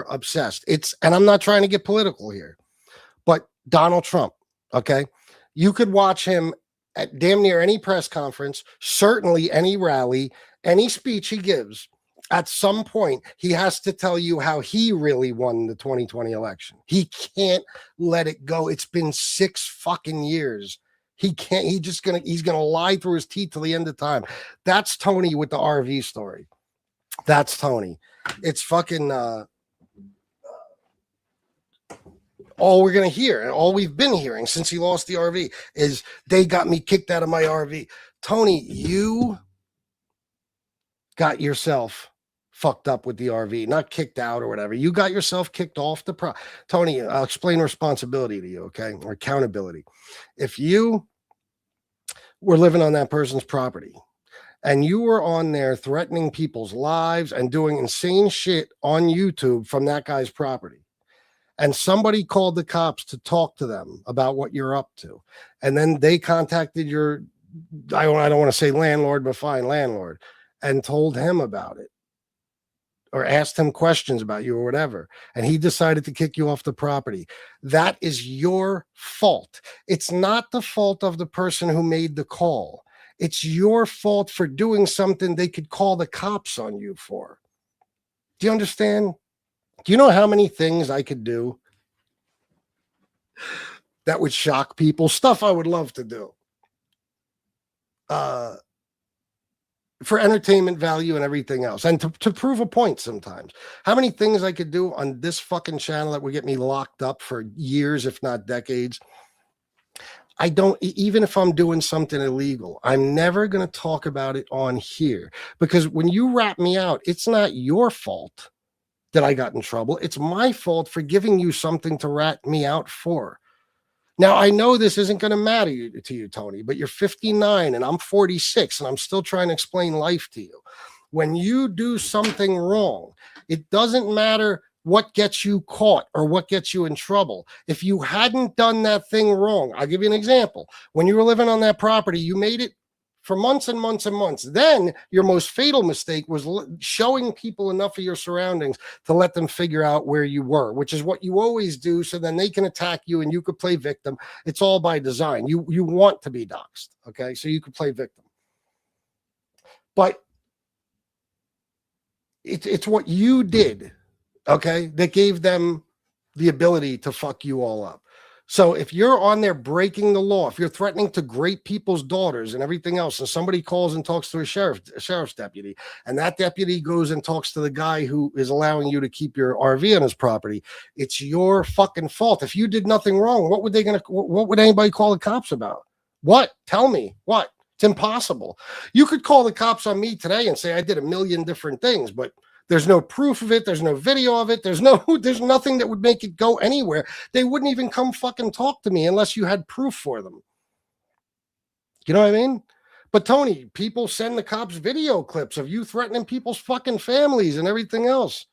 obsessed. And I'm not trying to get political here, but Donald Trump, okay? You could watch him at damn near any press conference, certainly any rally, any speech he gives. At some point, he has to tell you how he really won the 2020 election. He can't let it go. It's been 6 fucking years. He can't, he's gonna lie through his teeth till the end of time. That's Tony with the RV story. That's Tony. It's fucking all we're gonna hear, and all we've been hearing since he lost the RV is they got me kicked out of my RV. Tony, you got yourself fucked up with the RV, not kicked out or whatever. You got yourself kicked off the Tony, I'll explain responsibility to you, okay? Or accountability. If you were living on that person's property and you were on there threatening people's lives and doing insane shit on YouTube from that guy's property, and somebody called the cops to talk to them about what you're up to, and then they contacted your, I don't want to say landlord, but fine, landlord, and told him about it, or asked him questions about you or whatever, and he decided to kick you off the property, that is your fault. It's not the fault of the person who made the call. It's your fault for doing something they could call the cops on you for. Do you understand? Do you know how many things I could do that would shock people? Stuff I would love to do. For entertainment value and everything else, and to prove a point sometimes. How many things I could do on this fucking channel that would get me locked up for years, if not decades. I don't, even if I'm doing something illegal, I'm never going to talk about it on here, because when you rat me out, it's not your fault that I got in trouble. It's my fault for giving you something to rat me out for. Now, I know this isn't going to matter to you, Tony, but you're 59 and I'm 46 and I'm still trying to explain life to you. When you do something wrong, it doesn't matter what gets you caught or what gets you in trouble. If you hadn't done that thing wrong, I'll give you an example. When you were living on that property, you made it for months and months and months. Then your most fatal mistake was showing people enough of your surroundings to let them figure out where you were, which is what you always do. So then they can attack you and you could play victim. It's all by design. You want to be doxxed. Okay. So you could play victim, but it's what you did. Okay. That gave them the ability to fuck you all up. So if you're on there breaking the law, if you're threatening to grape people's daughters and everything else, and somebody calls and talks to a sheriff's deputy, and that deputy goes and talks to the guy who is allowing you to keep your RV on his property, it's your fucking fault. If you did nothing wrong, what would anybody call the cops about? What? Tell me what? It's impossible. You could call the cops on me today and say I did a million different things, but there's no proof of it. There's no video of it. There's nothing that would make it go anywhere. They wouldn't even come fucking talk to me unless you had proof for them. You know what I mean? But Tony, people send the cops video clips of you threatening people's fucking families and everything else.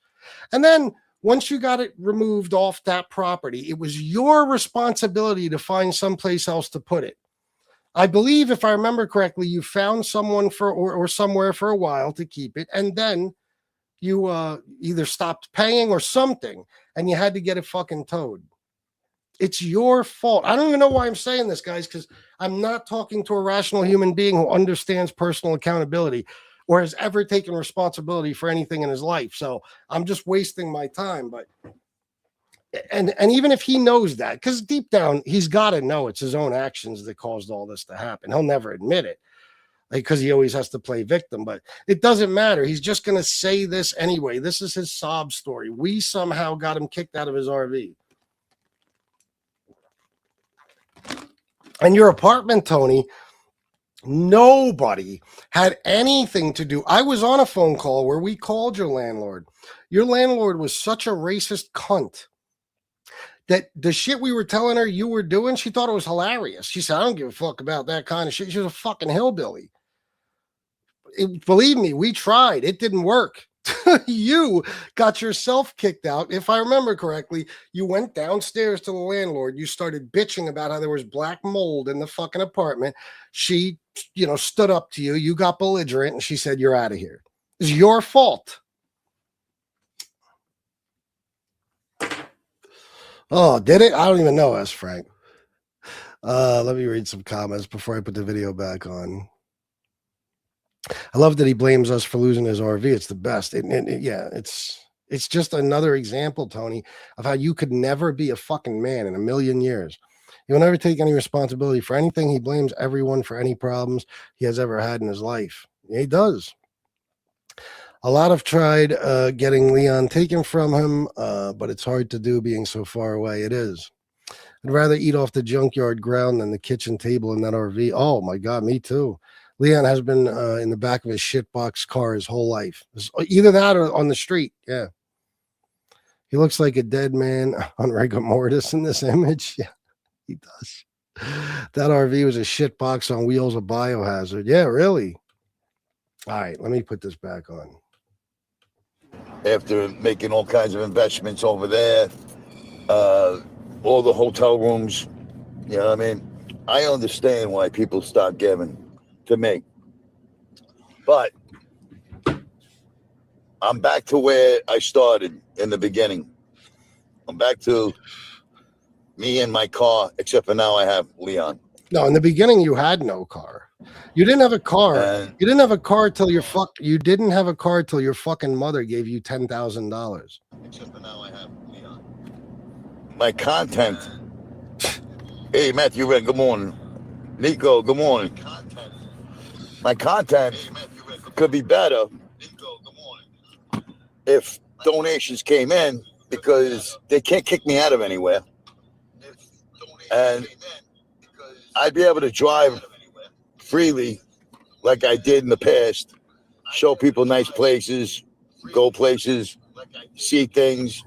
And then once you got it removed off that property, it was your responsibility to find someplace else to put it. I believe, if I remember correctly, you found someone or somewhere for a while to keep it, and then you either stopped paying or something, and you had to get it fucking towed. It's your fault. I don't even know why I'm saying this, guys, because I'm not talking to a rational human being who understands personal accountability or has ever taken responsibility for anything in his life. So I'm just wasting my time. But and even if he knows that, because deep down he's got to know it's his own actions that caused all this to happen. He'll never admit it, because he always has to play victim, but it doesn't matter. He's just going to say this anyway. This is his sob story. We somehow got him kicked out of his RV. And your apartment, Tony, nobody had anything to do. I was on a phone call where we called your landlord. Your landlord was such a racist cunt that the shit we were telling her you were doing, she thought it was hilarious. She said, I don't give a fuck about that kind of shit. She was a fucking hillbilly. Believe me, we tried. It didn't work. You got yourself kicked out. If I remember correctly, you went downstairs to the landlord. You started bitching about how there was black mold in the fucking apartment. She, stood up to you. You got belligerent and she said, you're out of here. It's your fault. Oh, did it? I don't even know, S. Frank. Let me read some comments before I put the video back on. I love that he blames us for losing his RV. It's the best. Yeah, it's just another example, Tony, of how you could never be a fucking man in a million years. He will never take any responsibility for anything. He blames everyone for any problems he has ever had in his life. Yeah, he does. A lot have tried getting Leon taken from him, but it's hard to do being so far away. It is. I'd rather eat off the junkyard ground than the kitchen table in that RV. Oh, my God, me too. Leon has been in the back of his shitbox car his whole life. Either that or on the street. Yeah. He looks like a dead man on rigor mortis in this image. Yeah, he does. That RV was a shitbox on wheels, a biohazard. Yeah, really. All right, let me put this back on. After making all kinds of investments over there, all the hotel rooms, you know what I mean? I understand why people stop giving to me. But I'm back to where I started in the beginning. I'm back to me and my car, except for now I have Leon. No, in the beginning you had no car. You didn't have a car. You didn't have a car till you didn't have a car till your fucking mother gave you $10,000. Except for now I have Leon. My content. Hey, Matthew Red, good morning. Nico, good morning. My content could be better if donations came in, because they can't kick me out of anywhere. And I'd be able to drive freely like I did in the past, show people nice places, go places, see things,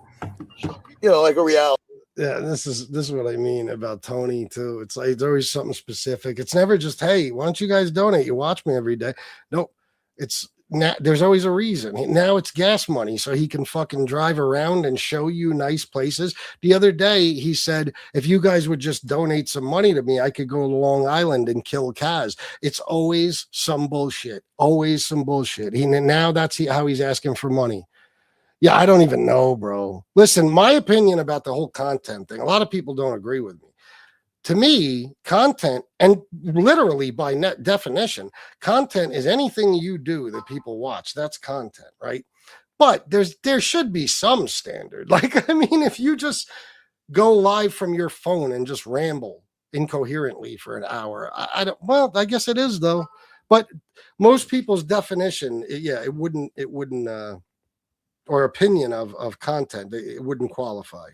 like a reality. Yeah, this is what I mean about Tony too. It's like there's always something specific. It's never just, hey, why don't you guys donate? You watch me every day. No, it's there's always a reason. Now it's gas money, so he can fucking drive around and show you nice places. The other day he said, if you guys would just donate some money to me, I could go to Long Island and kill Kaz. It's always some bullshit. Always some bullshit. Now that's how he's asking for money. Yeah, I don't even know, bro. Listen, my opinion about the whole content thing, a lot of people don't agree with me. To me, content, and literally by net definition, content is anything you do that people watch. That's content, right? But there should be some standard. Like, I mean, if you just go live from your phone and just ramble incoherently for an hour, I guess it is though. But most people's definition, it wouldn't or opinion of content, it wouldn't qualify.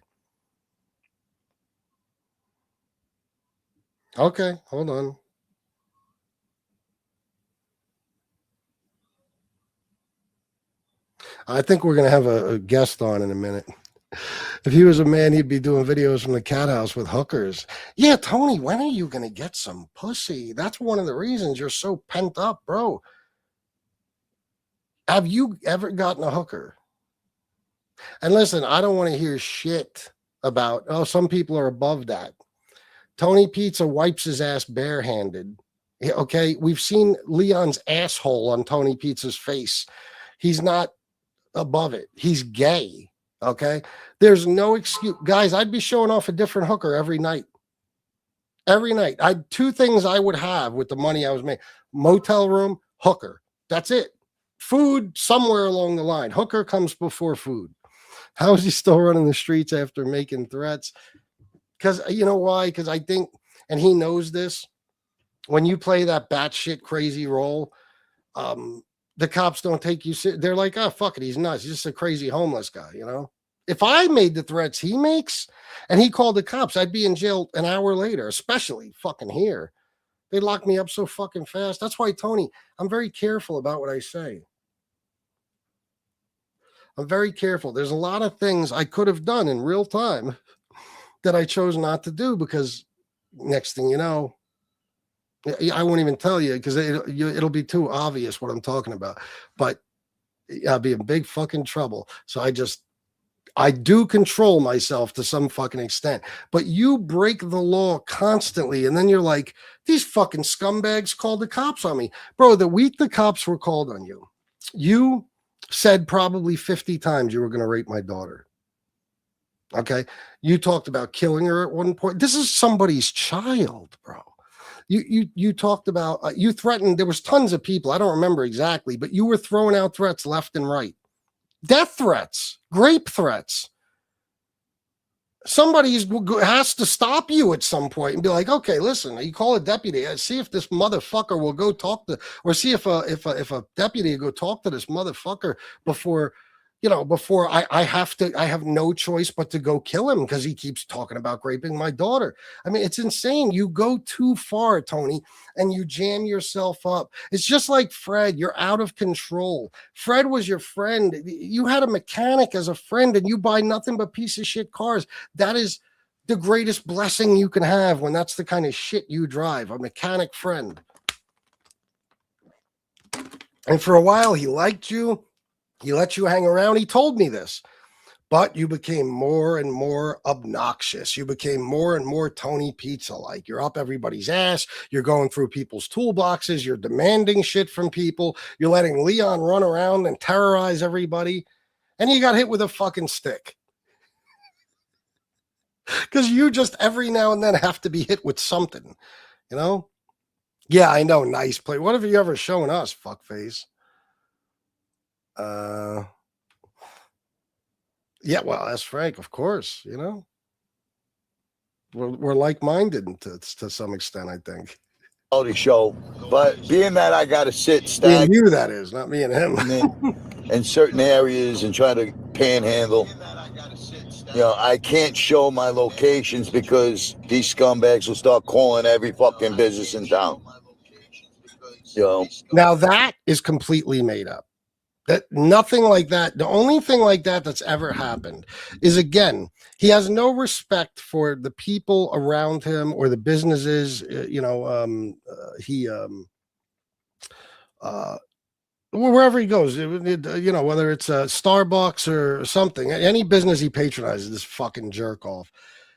Okay, hold on. I think we're going to have a guest on in a minute. If he was a man, he'd be doing videos from the cat house with hookers. Yeah, Tony, when are you going to get some pussy? That's one of the reasons you're so pent up, bro. Have you ever gotten a hooker? And listen, I don't want to hear shit about, some people are above that. Tony Pizza wipes his ass barehanded. Okay, we've seen Leon's asshole on Tony Pizza's face. He's not above it. He's gay. Okay, there's no excuse. Guys, I'd be showing off a different hooker every night. Every night. Two things I would have with the money I was making. Motel room, hooker. That's it. food somewhere along the line. Hooker comes before food. How is he still running the streets after making threats? Because you know why? Because I think, and he knows this, when you play that batshit crazy role, the cops don't take you. They're like, oh, fuck it. He's nuts. He's just a crazy homeless guy, you know? If I made the threats he makes and he called the cops, I'd be in jail an hour later, especially fucking here. They lock me up so fucking fast. That's why, Tony, I'm very careful about what I say. I'm very careful. There's a lot of things I could have done in real time that I chose not to do because next thing you know, I won't even tell you because it'll be too obvious what I'm talking about. But I'll be in big fucking trouble. So I do control myself to some fucking extent. But you break the law constantly, and then you're like, these fucking scumbags called the cops on me. Bro, the week the cops were called on you, you said probably 50 times you were going to rape my daughter. Okay? You talked about killing her at one point. This is somebody's child, bro. You talked about, you threatened, there was tons of people, I don't remember exactly, but you were throwing out threats left and right. Death threats, rape threats. Somebody has to stop you at some point and be like, okay, listen, you call a deputy, see if this motherfucker will go talk to, or see if a deputy will go talk to this motherfucker before, before I have no choice but to go kill him because he keeps talking about raping my daughter. I mean, it's insane. You go too far, Tony, and you jam yourself up. It's just like Fred. You're out of control. Fred was your friend. You had a mechanic as a friend and you buy nothing but piece of shit cars. That is the greatest blessing you can have when that's the kind of shit you drive, a mechanic friend. And for a while, he liked you. He let you hang around. He told me this, but you became more and more obnoxious. You became more and more Tony Pizza-like. You're up everybody's ass. You're going through people's toolboxes. You're demanding shit from people. You're letting Leon run around and terrorize everybody. And you got hit with a fucking stick. Because you just every now and then have to be hit with something, you know? Yeah, I know. Nice play. What have you ever shown us, fuckface? Yeah, well, that's Frank, of course, we're like-minded to some extent, I think. Show, but being that I got to sit Me stagnant, and you, that is, not me and him. in certain areas and try to panhandle, I can't show my locations because these scumbags will start calling every fucking business in town. Now that is completely made up. That nothing like that. The only thing like that that's ever happened is, again, he has no respect for the people around him or the businesses. Wherever he goes, whether it's a Starbucks or something, any business he patronizes, this fucking jerk off,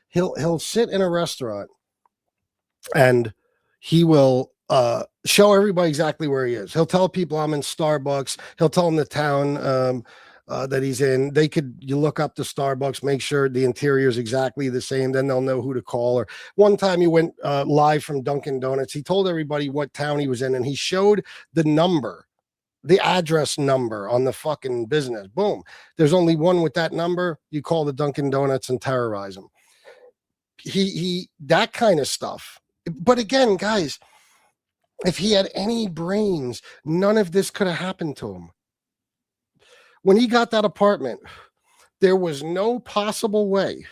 he'll sit in a restaurant and he will show everybody exactly where he is. He'll tell people I'm in Starbucks. He'll tell them the town that he's in. You look up the Starbucks, make sure the interior is exactly the same. Then they'll know who to call. Or one time he went live from Dunkin' Donuts. He told everybody what town he was in, and he showed the address number on the fucking business. Boom. There's only one with that number. You call the Dunkin' Donuts and terrorize him. He that kind of stuff. But again, guys, if he had any brains, none of this could have happened to him. When he got that apartment, there was no possible way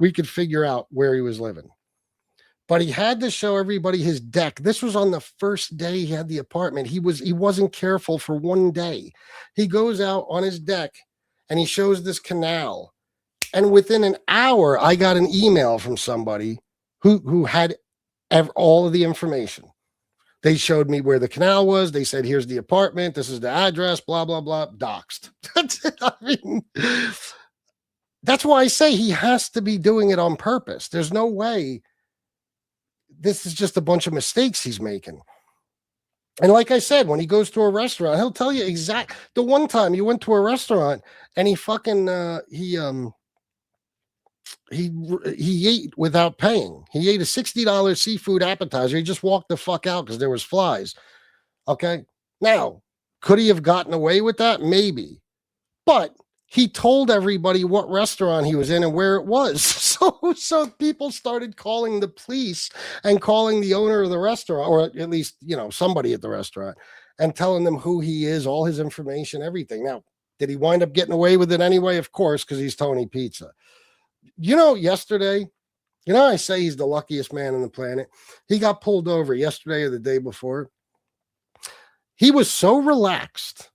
we could figure out where he was living. But he had to show everybody his deck. This was on the first day he had the apartment. He wasn't careful for one day. He goes out on his deck and he shows this canal. And within an hour, I got an email from somebody who had all of the information. They showed me where the canal was. They said, here's the apartment. This is the address, blah, blah, blah. Doxed. That's it. I mean, that's why I say he has to be doing it on purpose. There's no way. This is just a bunch of mistakes he's making. And like I said, when he goes to a restaurant, he'll tell you exact. The one time you went to a restaurant and he fucking, he ate without paying. He ate a $60 seafood appetizer. He just walked the fuck out because there was flies. Okay. Now, Could he have gotten away with that? Maybe. But he told everybody what restaurant he was in and where it was. So people started calling the police and calling the owner of the restaurant, or at least, somebody at the restaurant, and telling them who he is, all his information, everything. Now, did he wind up getting away with it anyway? Of course, because he's Tony Pizza. Yesterday, I say he's the luckiest man on the planet. He got pulled over yesterday or the day before. He was so relaxed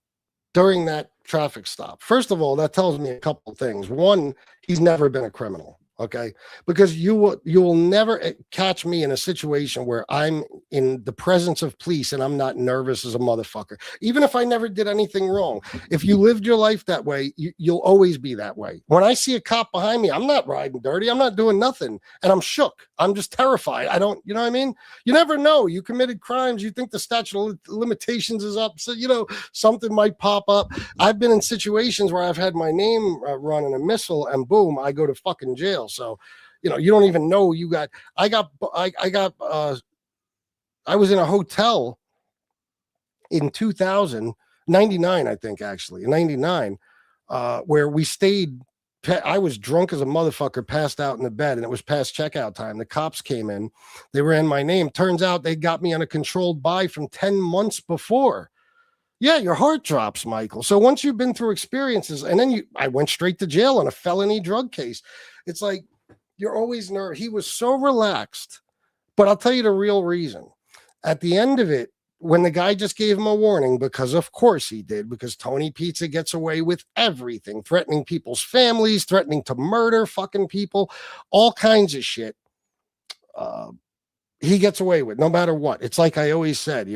during that traffic stop. First of all, that tells me a couple of things. One, he's never been a criminal. Okay, because you will never catch me in a situation where I'm in the presence of police and I'm not nervous as a motherfucker, even if I never did anything wrong. If you lived your life that way, you'll always be that way. When I see a cop behind me, I'm not riding dirty. I'm not doing nothing, and I'm shook. I'm just terrified. I don't, you know what I mean? You never know. You committed crimes. You think the statute of limitations is up, so something might pop up. I've been in situations where I've had my name run in a missile, and boom, I go to fucking jail. So, you don't even know I was in a hotel in 99, I think, actually, in 99, where we stayed. I was drunk as a motherfucker, passed out in the bed, and it was past checkout time. The cops came in. They ran my name. Turns out they got me on a controlled buy from 10 months before. Yeah, your heart drops, Michael. So once you've been through experiences, and then I went straight to jail on a felony drug case. It's like you're always nervous. He was so relaxed, but I'll tell you the real reason. At the end of it, when the guy just gave him a warning, because of course he did, because Tony Pizza gets away with everything, threatening people's families, threatening to murder fucking people, all kinds of shit. He gets away with no matter what. It's like I always said,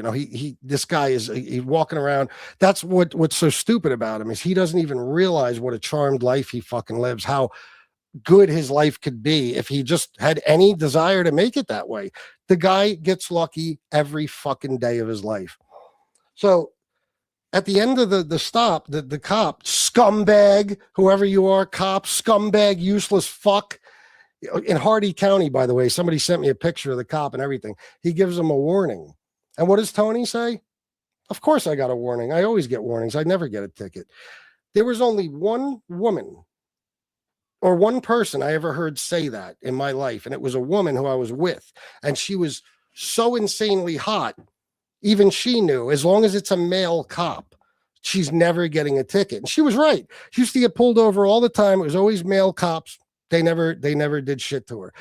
this guy he's walking around. That's what's so stupid about him is he doesn't even realize what a charmed life he fucking lives, how good his life could be if he just had any desire to make it that way. The guy gets lucky every fucking day of his life. So at the end of the stop, the cop, scumbag, whoever you are, cop, scumbag, useless fuck, in Hardy County, by the way, somebody sent me a picture of the cop and everything. He gives him a warning. And what does Tony say? Of course I got a warning. I always get warnings. I never get a ticket. There was only one woman or one person I ever heard say that in my life, and it was a woman who I was with, and she was so insanely hot, even she knew, as long as it's a male cop, she's never getting a ticket. And she was right. She used to get pulled over all the time. It was always male cops. They never did shit to her.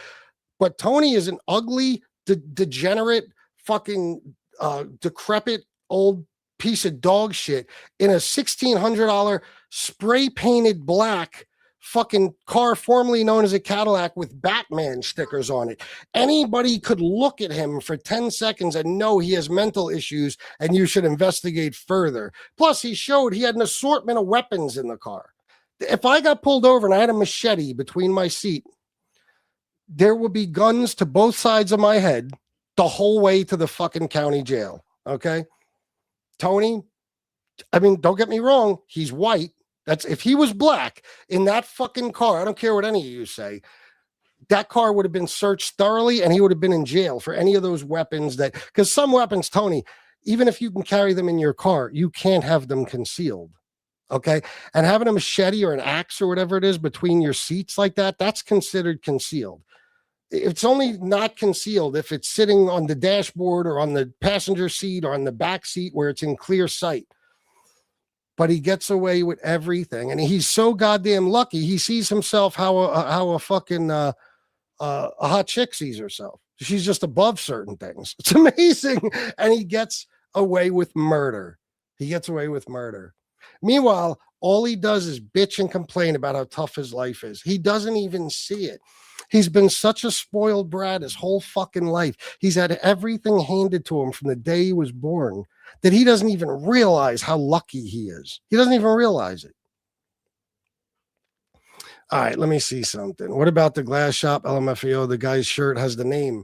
But Tony is an ugly, degenerate, fucking decrepit old piece of dog shit in a $1,600 spray painted black fucking car formerly known as a Cadillac with Batman stickers on it. Anybody could look at him for 10 seconds and know he has mental issues and you should investigate further. Plus, he showed he had an assortment of weapons in the car. If I got pulled over and I had a machete between my seat, there would be guns to both sides of my head the whole way to the fucking county jail. Okay? Tony, I mean, don't get me wrong. He's white. That's if he was black in that fucking car. I don't care what any of you say. That car would have been searched thoroughly and he would have been in jail for any of those weapons because some weapons, Tony, even if you can carry them in your car, you can't have them concealed. Okay. And having a machete or an axe or whatever it is between your seats like that, that's considered concealed. It's only not concealed if it's sitting on the dashboard or on the passenger seat or on the back seat where it's in clear sight. But he gets away with everything. And he's so goddamn lucky. He sees himself how a fucking a hot chick sees herself. She's just above certain things. It's amazing. And he gets away with murder. Meanwhile, all he does is bitch and complain about how tough his life is. He doesn't even see it. He's been such a spoiled brat his whole fucking life. He's had everything handed to him from the day he was born that he doesn't even realize how lucky he is. He doesn't even realize it. All right, let me see something. What about the glass shop, LMFAO? The guy's shirt has the name.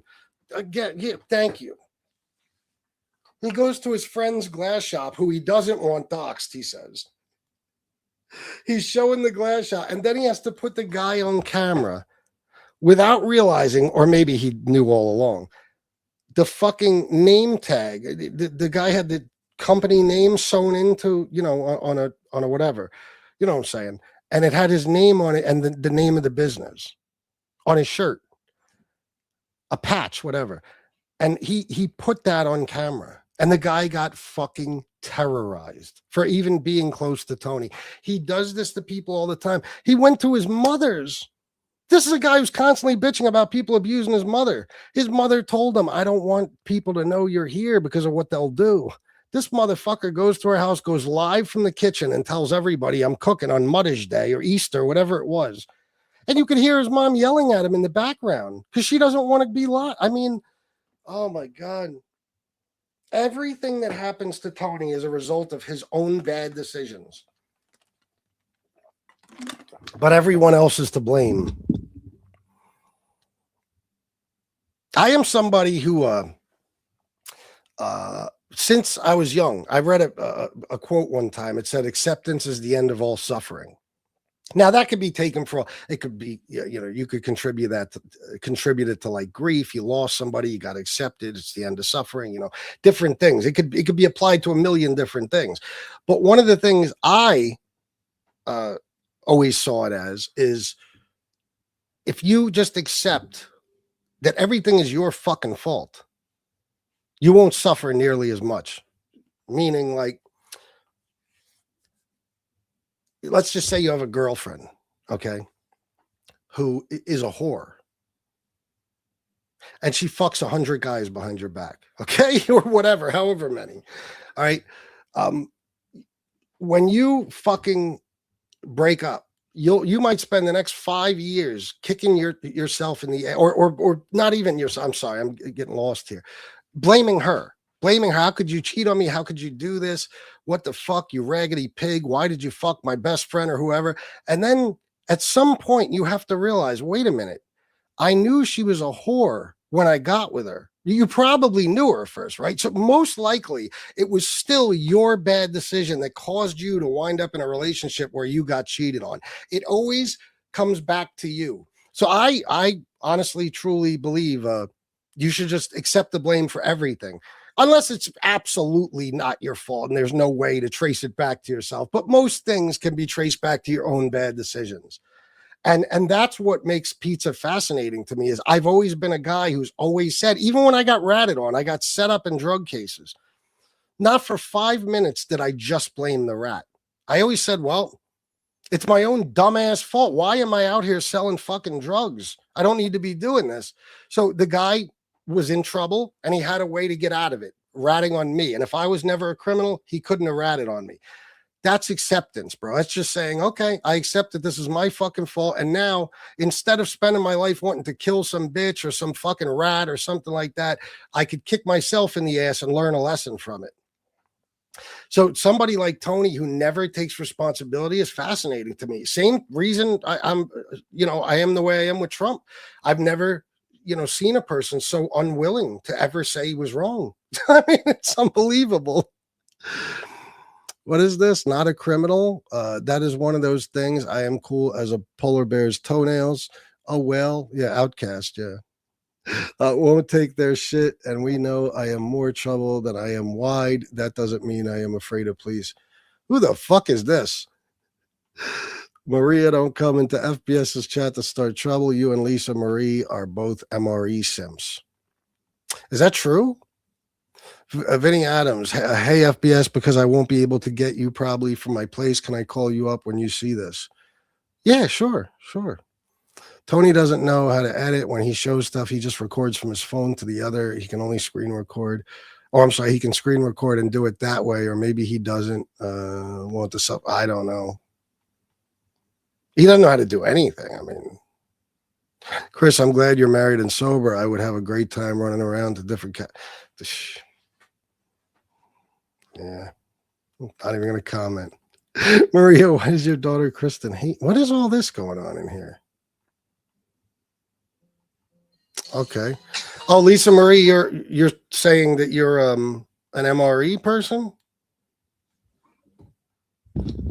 Again, yeah, thank you. He goes to his friend's glass shop, who he doesn't want doxxed, he says. He's showing the glass shop, and then he has to put the guy on camera without realizing, or maybe he knew all along, the fucking name tag. The guy had the company name sewn into, you know, on a whatever, you know what I'm saying? And it had his name on it and the name of the business on his shirt, a patch, whatever. And he put that on camera, and the guy got fucking terrorized for even being close to Tony. He does this to people all the time. He went to his mother's. This is a guy who's constantly bitching about people abusing his mother. His mother told him, I don't want people to know you're here because of what they'll do. This motherfucker goes to her house, goes live from the kitchen and tells everybody I'm cooking on Mother's Day or Easter, whatever it was. And you could hear his mom yelling at him in the background because she doesn't want to be live. I mean, oh my God. Everything that happens to Tony is a result of his own bad decisions. But everyone else is to blame. I am somebody who, since I was young, I read a quote one time. It said, acceptance is the end of all suffering. Now that could be taken for, it could be, you know, you could contribute it to like grief. You lost somebody, you got accepted. It's the end of suffering, you know, different things. It could be applied to a million different things. But one of the things I always saw it as is if you just accept that everything is your fucking fault, you won't suffer nearly as much. Meaning, like, let's just say you have a girlfriend, okay, who is a whore, and she fucks 100 guys behind your back, okay, or whatever, however many. All right. When you fucking break up, you might spend the next 5 years kicking yourself in the air, or not even yourself. I'm sorry, I'm getting lost here. Blaming her. How could you cheat on me? How could you do this? What the fuck, you raggedy pig? Why did you fuck my best friend or whoever? And then at some point you have to realize, wait a minute, I knew she was a whore when I got with her. You probably knew her first, right? So most likely it was still your bad decision that caused you to wind up in a relationship where you got cheated on. It always comes back to you. So I honestly, truly believe you should just accept the blame for everything, unless it's absolutely not your fault and there's no way to trace it back to yourself. But most things can be traced back to your own bad decisions. And that's what makes pizza fascinating to me. Is I've always been a guy who's always said, even when I got ratted on, I got set up in drug cases, not for 5 minutes did I just blame the rat. I always said, well, it's my own dumbass fault. Why am I out here selling fucking drugs? I don't need to be doing this. So the guy was in trouble and he had a way to get out of it, ratting on me. And if I was never a criminal, he couldn't have ratted on me. That's acceptance, bro. That's just saying, okay, I accept that this is my fucking fault. And now, instead of spending my life wanting to kill some bitch or some fucking rat or something like that, I could kick myself in the ass and learn a lesson from it. So somebody like Tony who never takes responsibility is fascinating to me. Same reason I am the way I am with Trump. I've never, seen a person so unwilling to ever say he was wrong. I mean, it's unbelievable. What is this? Not a criminal. That is one of those things. I am cool as a polar bear's toenails. Oh, well, yeah, outcast. Yeah. Won't take their shit. And we know I am more trouble than I am wide. That doesn't mean I am afraid of police. Who the fuck is this? Maria, don't come into FBS's chat to start trouble. You and Lisa Marie are both MRE simps. Is that true? Vinny Adams, hey FBS, because I won't be able to get you probably from my place. Can I call you up when you see this? Yeah, sure. Tony doesn't know how to edit. When he shows stuff, he just records from his phone to the other. He can only screen record. Oh, I'm sorry. He can screen record and do it that way, or maybe he doesn't want the sub. I don't know. He doesn't know how to do anything. I mean, Chris, I'm glad you're married and sober. I would have a great time running around to different Yeah, not even going to comment. Maria, why does your daughter Kristen hate? What is all this going on in here? Okay. Oh, Lisa Marie, you're saying that you're an MRE person?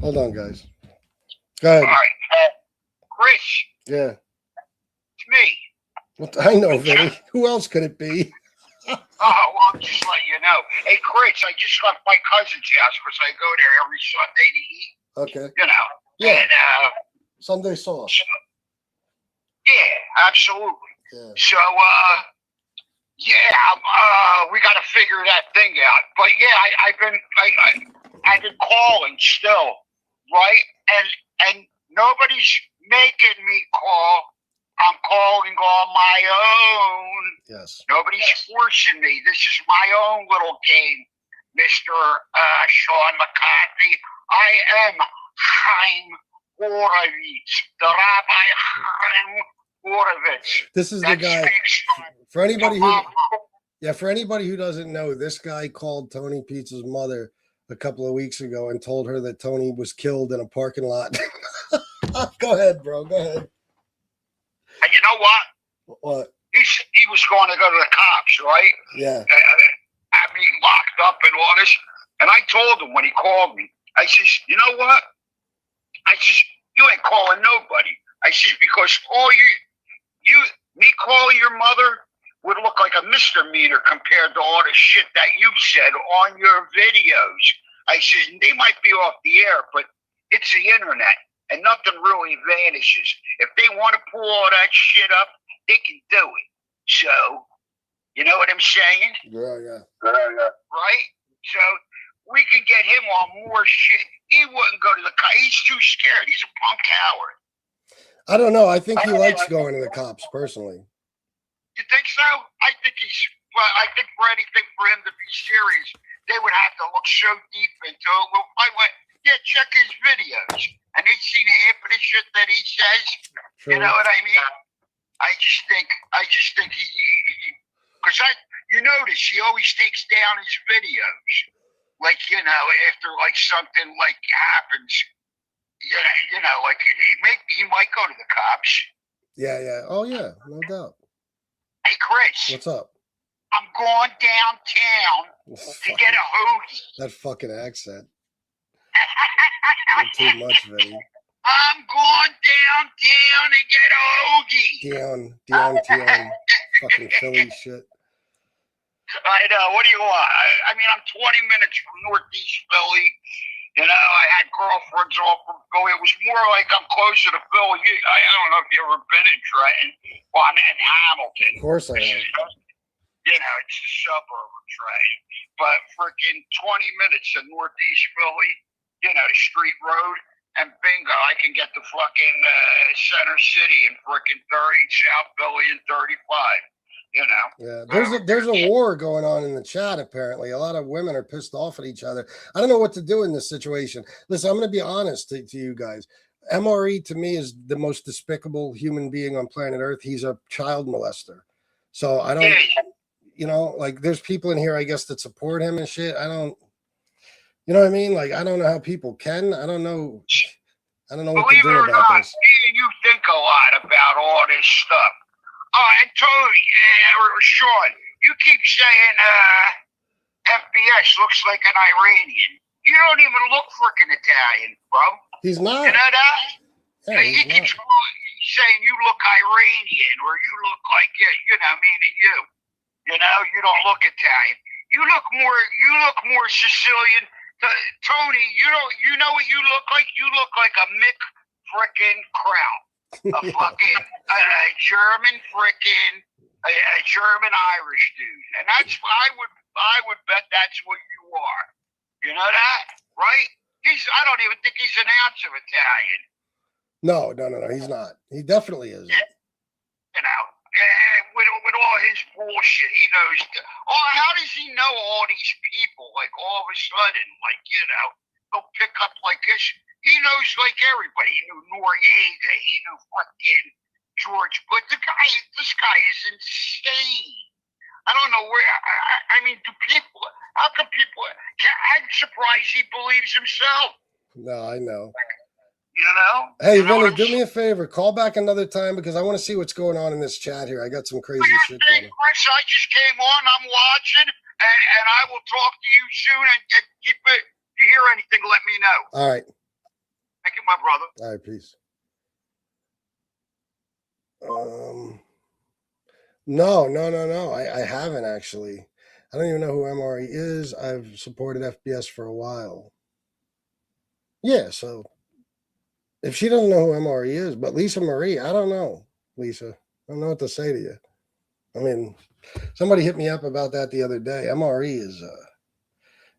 Hold on, guys. Go ahead. All right. Chris. Yeah. It's me. I know, Vinny. Who else could it be? Oh, well, I'm just letting you know. Hey, Chris, I just left my cousin's house because I go there every Sunday to eat. Okay. You know. Yeah. And, Sunday sauce. yeah, absolutely. Yeah. So, we got to figure that thing out. But yeah, I've been calling still, right? And nobody's making me call. I'm calling on my own. Yes. Nobody's forcing me. This is my own little game, Mr. Sean McCarthy. I am Chaim Horovitz, the Rabbi Chaim Horovitz. This is the guy. For anybody who, for anybody who doesn't know, this guy called Tony Pizza's mother a couple of weeks ago and told her that Tony was killed in a parking lot. Go ahead, bro. Go ahead. And you know what? What? He was going to go to the cops, right? Yeah. Have me locked up and all this. And I told him when he called me, I says, you know what? I says, you ain't calling nobody. I says, because all me calling your mother would look like a misdemeanor compared to all the shit that you've said on your videos. I says, they might be off the air, but it's the internet and nothing really vanishes. If they want to pull all that shit up, they can do it. So, you know what I'm saying? Yeah. Right? So we can get him on more shit. He wouldn't go to the cops. He's too scared. He's a punk coward. I don't know. I think he likes going to the cops personally. You think so? I think for anything for him to be serious, they would have to look so deep into it. Well, I went, check his videos. And they seen half of the shit that he says. True. You know what I mean? I just think he because you notice he always takes down his videos. Like, you know, after like something like happens, you know, like he might go to the cops. Yeah. Oh yeah, no doubt. Hey Chris. What's up? I'm going downtown to get a hoagie. That fucking accent. Too much, Vinny. I'm going downtown to get a hoagie. Down. Fucking Philly shit. I know. What do you want? I mean, I'm 20 minutes from Northeast Philly. You know, I had girlfriends all from Philly. It was more like I'm closer to Philly. I don't know if you've ever been in Trenton. Well, I'm in Hamilton. Of course I have. You know, it's the suburb of Trenton. But freaking 20 minutes to Northeast Philly, you know, the street road, and bingo, I can get to fucking Center City and freaking 30, South Philly and 35. You know. Yeah, there's a war going on in the chat. Apparently, a lot of women are pissed off at each other. I don't know what to do in this situation. Listen, I'm going to be honest to you guys. MRE to me is the most despicable human being on planet Earth. He's a child molester. So I don't, you know, like there's people in here, I guess, that support him and shit. I don't, you know what I mean? Like I don't know how people can. I don't know what to do about this. You think a lot about all this stuff. And Tony, or Sean, you keep saying FBS looks like an Iranian. You don't even look freaking Italian, bro. He's not. You know that? Yeah, he keeps saying you look Iranian, or you look like, you know, meaning you. You know, you don't look Italian. You look more Sicilian. Tony, you know what you look like? You look like a Mick frickin' Kraut. A fucking German German Irish dude, and that's I would bet that's what you are. You know that, right? I don't even think he's an ounce of Italian. No, he's not. He definitely isn't. Yeah. You know, with all his bullshit, he knows. How does he know all these people? Like all of a sudden, like you know, he'll pick up like this. He knows like everybody. He knew Noriega. He knew fucking George. But this guy is insane. I don't know where. I mean, how come people? I'm surprised he believes himself. No, I know. You know. Hey, Vinny, do me a favor. Call back another time because I want to see what's going on in this chat here. I got some crazy shit going on. Chris, I just came on. I'm watching, and I will talk to you soon. And keep it. If you hear anything, let me know. All right. Thank you, my brother. All right, peace. No. I haven't actually. I don't even know who MRE is. I've supported FBS for a while. Yeah, so if she doesn't know who MRE is, but Lisa Marie, I don't know, Lisa. I don't know what to say to you. I mean, somebody hit me up about that the other day. MRE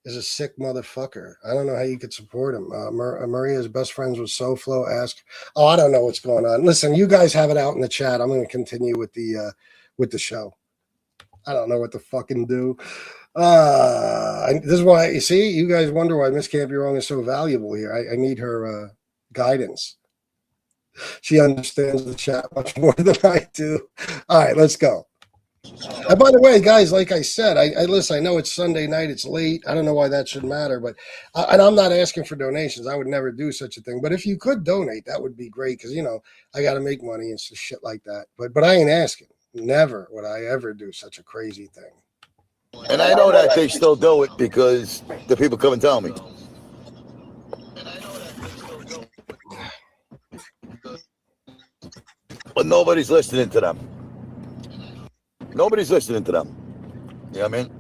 is a sick motherfucker. I don't know how you could support him. Maria's best friends with SoFlo. Ask. Oh, I don't know what's going on. Listen, you guys have it out in the chat. I'm going to continue with the show. I don't know what to fucking do. This is why you see. You guys wonder why Miss Can't Be Wrong is so valuable here. I need her guidance. She understands the chat much more than I do. All right, let's go. And by the way, guys, like I said, I listen. I know it's Sunday night; it's late. I don't know why that should matter, but and I'm not asking for donations. I would never do such a thing. But if you could donate, that would be great because I got to make money and shit like that. But I ain't asking. Never would I ever do such a crazy thing. And I know that they still do it because the people come and tell me. But nobody's listening to them. Nobody's listening to them. You know what I mean?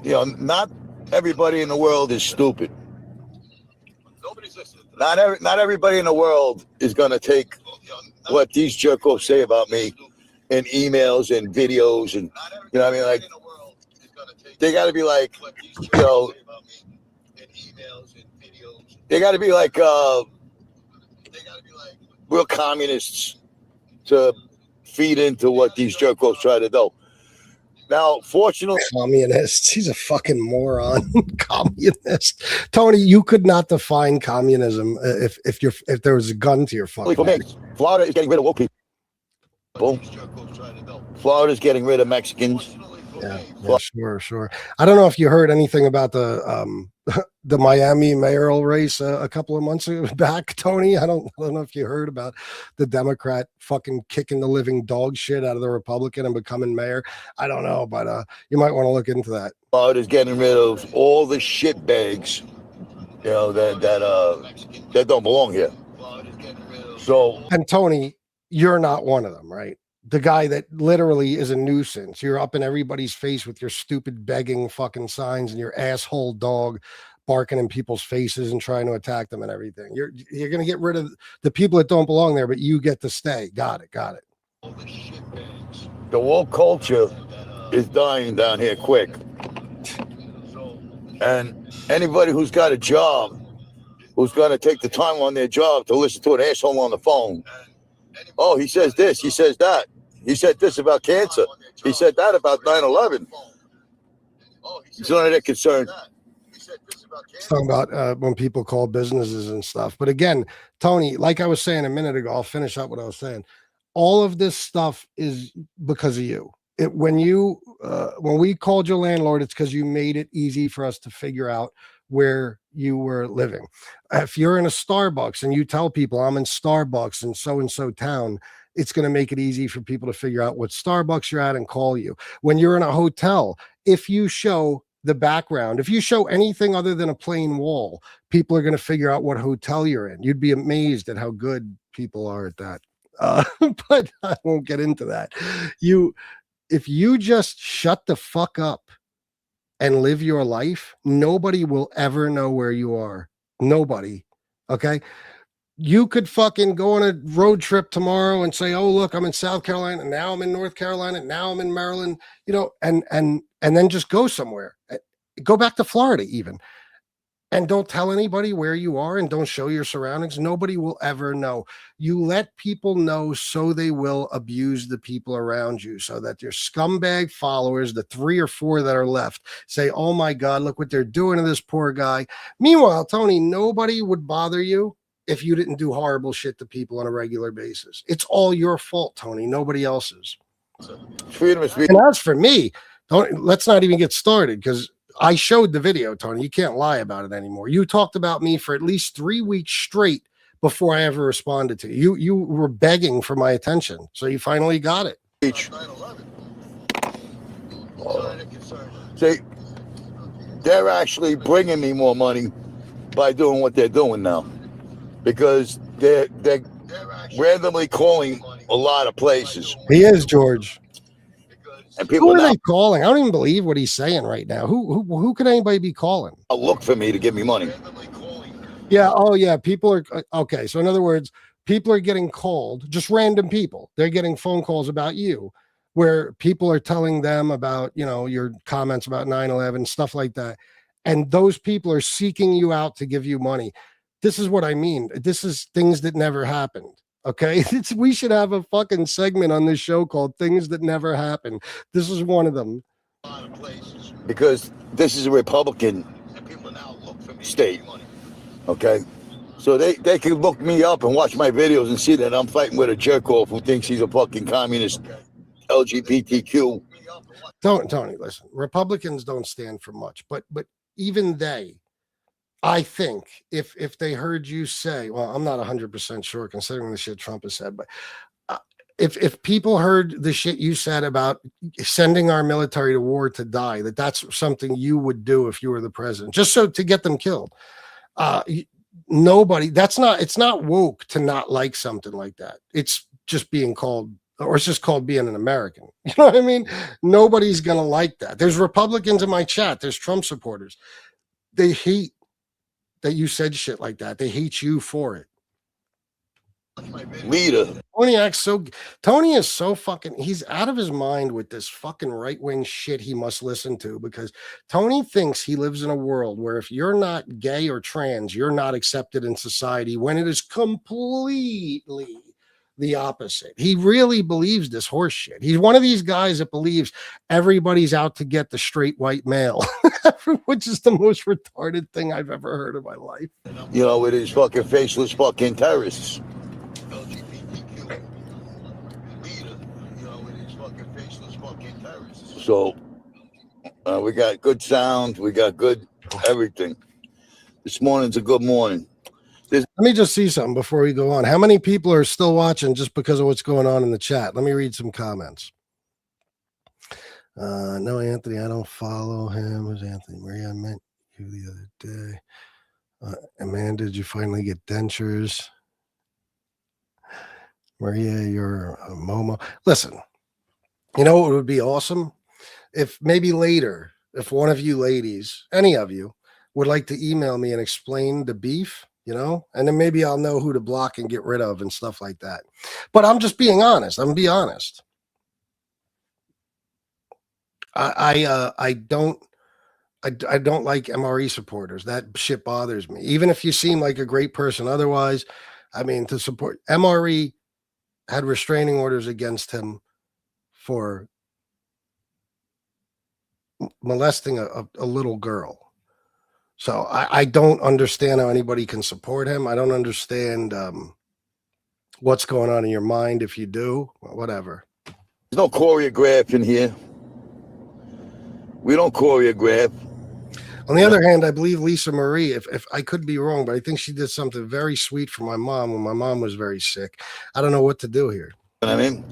Well, not everybody in the world is stupid. Nobody's listening. Not everybody in the world is going to take what these jerk-offs say about me in emails and videos and, you know what I mean? Like, they got to be like, they got to be like real communists to feed into what these jerk-offs try to do. Now, fortunately, communists. He's a fucking moron. Communist. Tony, you could not define communism if there was a gun to your fucking head. Florida is getting rid of woke people. Florida's getting rid of Mexicans. Yeah, sure. I don't know if you heard anything about the Miami mayoral race a couple of months back, Tony. I don't know if you heard about the Democrat fucking kicking the living dog shit out of the Republican and becoming mayor. I don't know, but you might want to look into that. Florida's getting rid of all the shit bags, that don't belong here. So, and Tony, you're not one of them, right? The guy that literally is a nuisance. You're up in everybody's face with your stupid begging fucking signs and your asshole dog barking in people's faces and trying to attack them and everything. You're going to get rid of the people that don't belong there, but you get to stay. Got it. The woke culture is dying down here quick. And anybody who's got a job, who's going to take the time on their job to listen to an asshole on the phone. Oh, he says this, he says that. He said this about cancer. He said that about 9/11. It's none of their concern. It's talking about when people call businesses and stuff. But again, Tony, like I was saying a minute ago, I'll finish up what I was saying. All of this stuff is because of you. When we called your landlord, it's because you made it easy for us to figure out where you were living. If you're in a Starbucks and you tell people I'm in Starbucks in so-and-so town, it's going to make it easy for people to figure out what Starbucks you're at and call you. When you're in a hotel, if you show the background, if you show anything other than a plain wall, people are going to figure out what hotel you're in. You'd be amazed at how good people are at that. But I won't get into that. If you just shut the fuck up and live your life, nobody will ever know where you are. Nobody. Okay. You could fucking go on a road trip tomorrow and say, oh, look, I'm in South Carolina. And now I'm in North Carolina. Now I'm in Maryland, and then just go somewhere. Go back to Florida even. And don't tell anybody where you are and don't show your surroundings. Nobody will ever know. You let people know so they will abuse the people around you, so that your scumbag followers, the 3 or 4 that are left, say, oh my God, look what they're doing to this poor guy. Meanwhile, Tony, nobody would bother you if you didn't do horrible shit to people on a regular basis. It's all your fault, Tony, nobody else's. And as for me, let's not even get started, because I showed the video, Tony. You can't lie about it anymore. You talked about me for at least 3 weeks straight before I ever responded to you. You were begging for my attention, so you finally got it. See, they're actually bringing me more money by doing what they're doing now, because they're randomly calling a lot of places. He is, George. And people Who are now they calling? I don't even believe what he's saying right now. Who could anybody be calling? look for me to give me money. Yeah. Oh, yeah. People are okay. So, in other words, people are getting called, just random people. They're getting phone calls about you where people are telling them about, your comments about 9/11, stuff like that. And those people are seeking you out to give you money. This is what I mean. This is things that never happened. Okay. We should have a fucking segment on this show called Things That Never Happened. This is one of them. Because this is a Republican state. Okay. So they can look me up and watch my videos and see that I'm fighting with a jerk off who thinks he's a fucking communist LGBTQ. Tony, listen, Republicans don't stand for much, but even they, I think if they heard you say, well, I'm not 100% sure considering the shit Trump has said, but if people heard the shit you said about sending our military to war to die, that's something you would do if you were the president, just so to get them killed. Nobody, it's not woke to not like something like that. It's just being called, or it's just called being an American. You know what I mean? Nobody's going to like that. There's Republicans in my chat. There's Trump supporters. They hate that you said shit like that. They hate you for it. Leader. Tony is so fucking, he's out of his mind with this fucking right-wing shit he must listen to, because Tony thinks he lives in a world where if you're not gay or trans, you're not accepted in society, when it is completely the opposite. He really believes this horse shit. He's one of these guys that believes everybody's out to get the straight white male, which is the most retarded thing I've ever heard in my life. With his fucking faceless fucking terrorists. So we got good sound, we got good everything. This morning's a good morning. Let me just see something before we go on. How many people are still watching just because of what's going on in the chat? Let me read some comments. No, Anthony, I don't follow him. Who's Anthony? Maria, I met you the other day. Amanda, did you finally get dentures? Maria, you're a Momo. Listen, you know what would be awesome? If maybe later, if one of you ladies, any of you, would like to email me and explain the beef, and then maybe I'll know who to block and get rid of and stuff like that. But I'm just being honest. I'm gonna be honest. I don't like MRE supporters. That shit bothers me. Even if you seem like a great person otherwise, I mean, to support MRE had restraining orders against him for molesting a little girl. So I don't understand how anybody can support him. I don't understand what's going on in your mind. If you do, whatever. There's no choreograph in here. We don't choreograph. On the other hand, I believe Lisa Marie, if I could be wrong, but I think she did something very sweet for my mom when my mom was very sick. I don't know what to do here. I mean,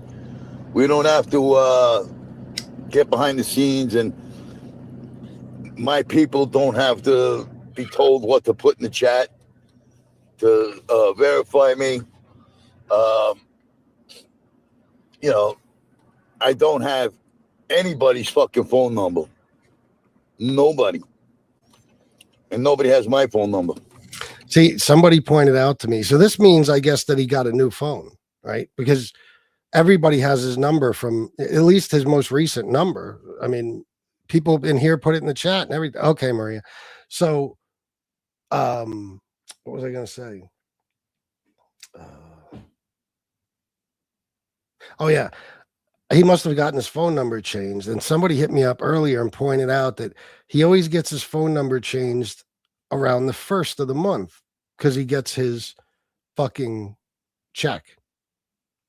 we don't have to get behind the scenes, and my people don't have to be told what to put in the chat to verify me. I don't have anybody's fucking phone number. Nobody. And nobody has my phone number. See, somebody pointed out to me. So this means, I guess, that he got a new phone, right? Because everybody has his number from at least his most recent number. I mean, people in here put it in the chat and everything. Okay, Maria. So, what was I going to say? Oh, yeah. He must have gotten his phone number changed. And somebody hit me up earlier and pointed out that he always gets his phone number changed around the 1st of the month because he gets his fucking check.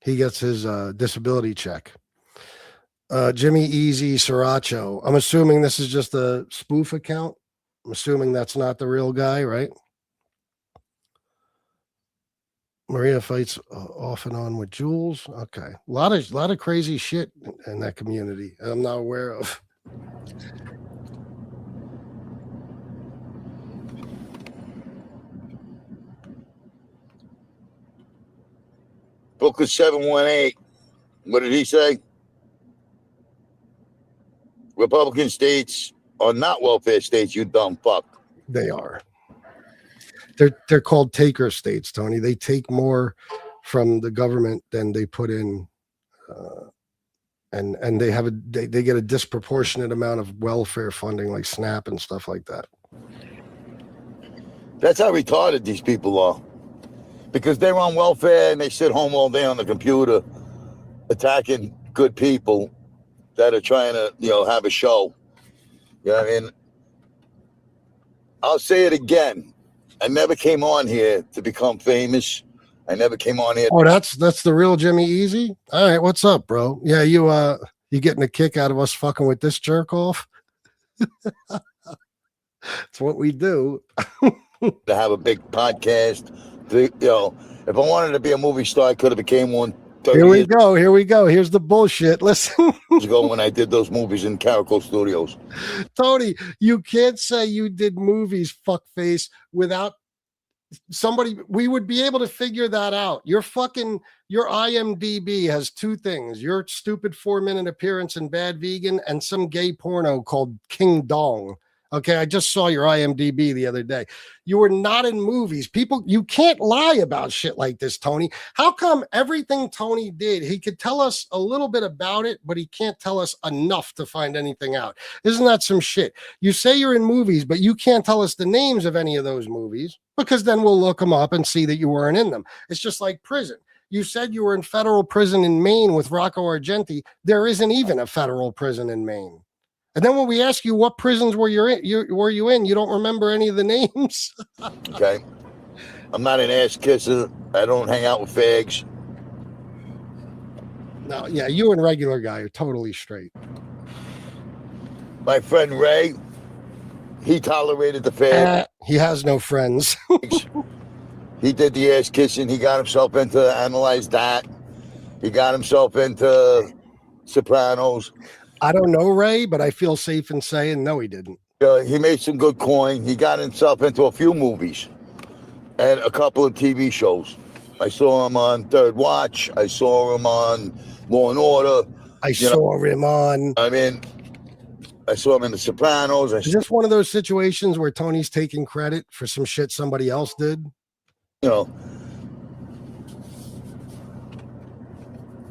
He gets his disability check. Jimmy Easy Sriracha. I'm assuming this is just a spoof account. I'm assuming that's not the real guy, right? Maria fights off and on with Jules. Okay. A lot of crazy shit in that community I'm not aware of. Booker 718. What did he say? Republican states are not welfare states, you dumb fuck. They are. They're called taker states, Tony. They take more from the government than they put in, and they get a disproportionate amount of welfare funding, like SNAP and stuff like that. That's how retarded these people are. Because they're on welfare and they sit home all day on the computer attacking good people that are trying to, have a show. You know what I mean? I'll say it again. I never came on here to become famous. I never came on here. Oh, that's the real Jimmy Easy? All right, what's up, bro? Yeah, you getting a kick out of us fucking with this jerk off? That's what we do. To have a big podcast. If I wanted to be a movie star, I could have became one 30 Here we years go. Here we go. Here's the bullshit. Listen. ago when I did those movies in Caracal Studios. Tony, you can't say you did movies, fuckface, without somebody. We would be able to figure that out. Your IMDb has two things: your stupid 4-minute appearance in Bad Vegan and some gay porno called King Dong. Okay, I just saw your IMDb the other day. You were not in movies. People, you can't lie about shit like this, Tony. How come everything Tony did, he could tell us a little bit about it, but he can't tell us enough to find anything out? Isn't that some shit? You say you're in movies, but you can't tell us the names of any of those movies, because then we'll look them up and see that you weren't in them. It's just like prison. You said you were in federal prison in Maine with Rocco Argenti. There isn't even a federal prison in Maine. And then when we ask you what prisons were you in, you don't remember any of the names. Okay. I'm not an ass kisser. I don't hang out with fags. No, yeah, you and regular guy are totally straight. My friend Ray, he tolerated the fags. He has no friends. He did the ass kissing. He got himself into Analyze That. He got himself into Sopranos. I don't know Ray, but I feel safe in saying no, he didn't. He made some good coin. He got himself into a few movies and a couple of TV shows. I saw him on Third Watch. I saw him on Law and Order. I saw him on. I saw him in The Sopranos. Is this one of those situations where Tony's taking credit for some shit somebody else did?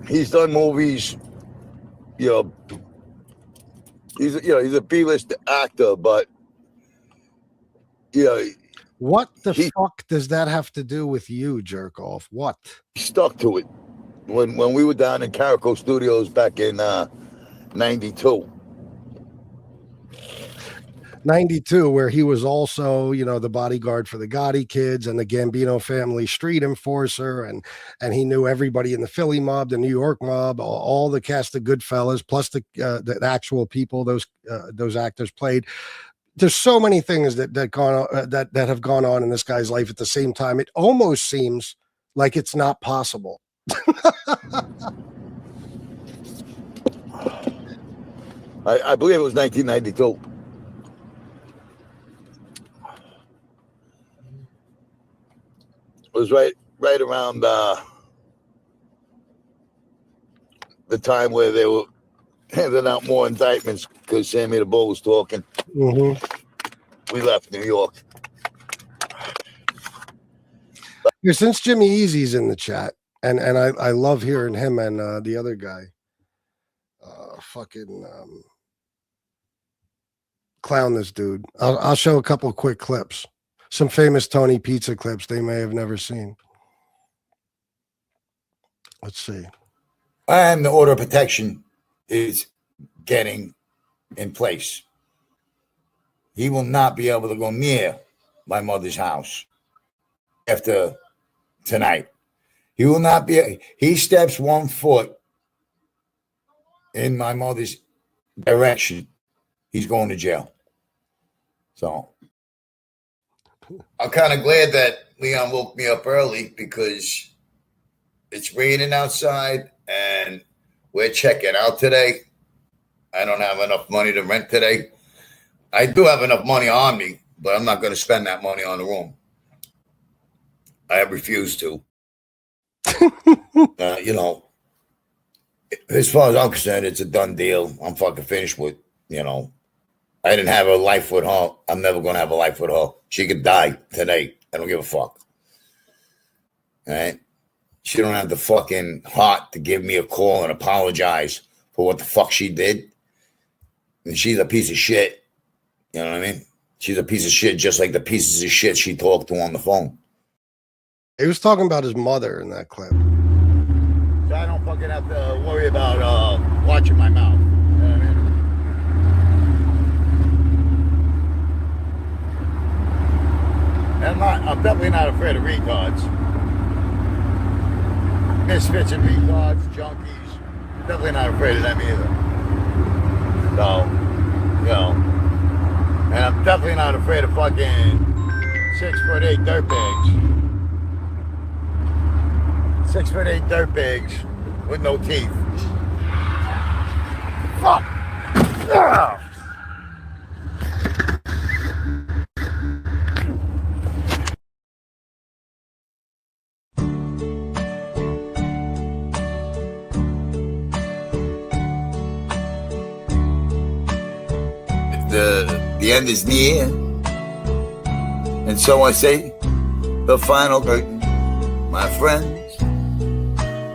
He's done movies. He's a B-list actor, but what the fuck does that have to do with you, jerk off? What? He stuck to it. When we were down in Caracal Studios back in 92. 92, where he was also, the bodyguard for the Gotti kids and the Gambino family street enforcer, and he knew everybody in the Philly mob, the New York mob, all the cast of Goodfellas, plus the actual people those actors played. There's so many things that have gone on in this guy's life at the same time. It almost seems like it's not possible. I believe it was 1992. It was right around the time where they were handing out more indictments because Sammy the Bull was talking. Mm-hmm. We left New York. Since Jimmy Easy's in the chat, and I love hearing him and the other guy, clown this dude. I'll show a couple of quick clips. Some famous Tony Pizza clips they may have never seen. Let's see. And the order of protection is getting in place. He will not be able to go near my mother's house after tonight. He will not be. He steps 1 foot in my mother's direction, he's going to jail. So I'm kind of glad that Leon woke me up early because it's raining outside and we're checking out today. I don't have enough money to rent today. I do have enough money on me, but I'm not going to spend that money on the room. I refuse to. You know, as far as I'm concerned, it's a done deal. I'm fucking finished with, you know, I didn't have a life with her. I'm never going to have a life with her. She could die today. I don't give a fuck. All right? She don't have the fucking heart to give me a call and apologize for what the fuck she did. And she's a piece of shit. You know what I mean? She's a piece of shit, just like the pieces of shit she talked to on the phone. He was talking about his mother in that clip. So I don't fucking have to worry about watching my mouth. You know what I mean? And I'm definitely not afraid of retards. Misfits and retards, junkies. Definitely not afraid of them either. So, you know. And I'm definitely not afraid of fucking 6'8" dirtbags. 6'8" dirtbags with no teeth. Fuck! Ah. The end is near, and so I say the final curtain, my friends.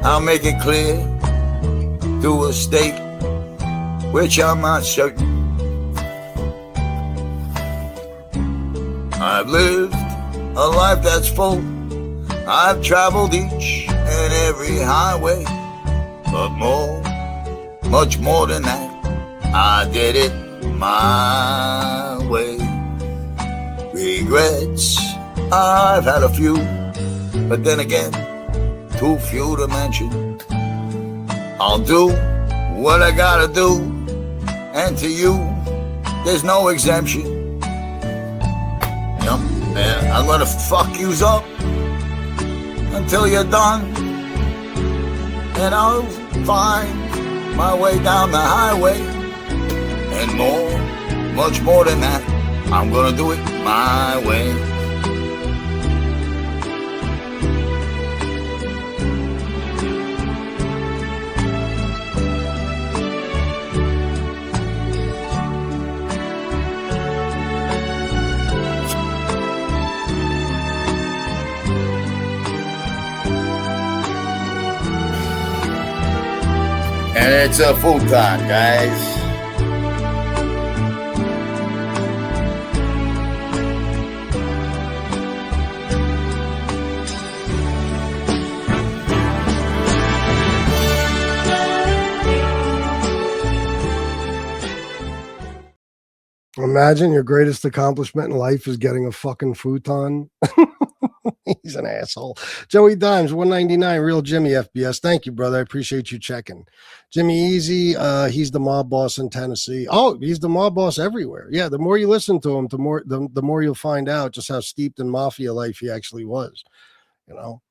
I'll make it clear to a state which I'm not certain. I've lived a life that's full. I've traveled each and every highway, but more, much more than that, I did it my way. Regrets, I've had a few, but then again, too few to mention. I'll do what I gotta do, and to you, there's no exemption. Yep, and I'm gonna fuck yous up until you're done, and I'll find my way down the highway. And more, much more than that, I'm gonna do it my way. And it's a futon, guys. Imagine your greatest accomplishment in life is getting a fucking futon. He's an asshole. Joey Dimes, 199, Real Jimmy FBS. Thank you, brother. I appreciate you checking. Jimmy Easy, he's the mob boss in Tennessee. Oh, he's the mob boss everywhere. Yeah, the more you listen to him, the more you'll find out just how steeped in mafia life he actually was. You know,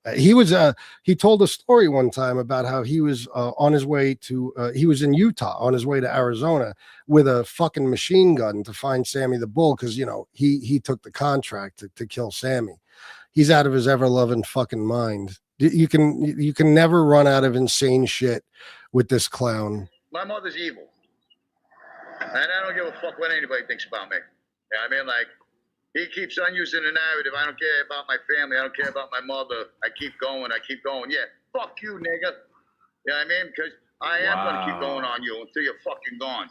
he told a story one time about how he was on his way to, he was in Utah on his way to Arizona with a fucking machine gun to find Sammy the Bull. Cause you know, he took the contract to kill Sammy. He's out of his ever loving fucking mind. You can never run out of insane shit with this clown. My mother's evil. And I don't give a fuck what anybody thinks about me. You know what I mean? Like, he keeps on using the narrative. I don't care about my family. I don't care about my mother. I keep going. Yeah, fuck you, nigga. You know what I mean? Because I am going to keep going on you until you're fucking gone.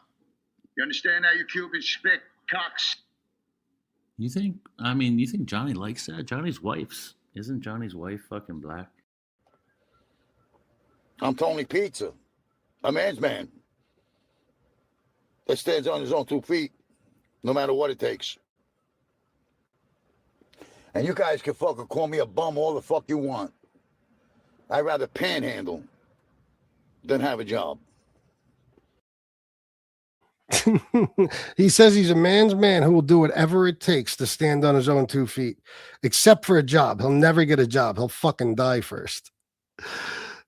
You understand that, you Cuban spit cocks? You think Johnny likes that? Isn't Johnny's wife fucking black? I'm Tony Pizza, a man's man that stands on his own 2 feet, no matter what it takes. And you guys can fucking call me a bum all the fuck you want. I'd rather panhandle than have a job. He says he's a man's man who will do whatever it takes to stand on his own 2 feet, except for a job. He'll never get a job. He'll fucking die first.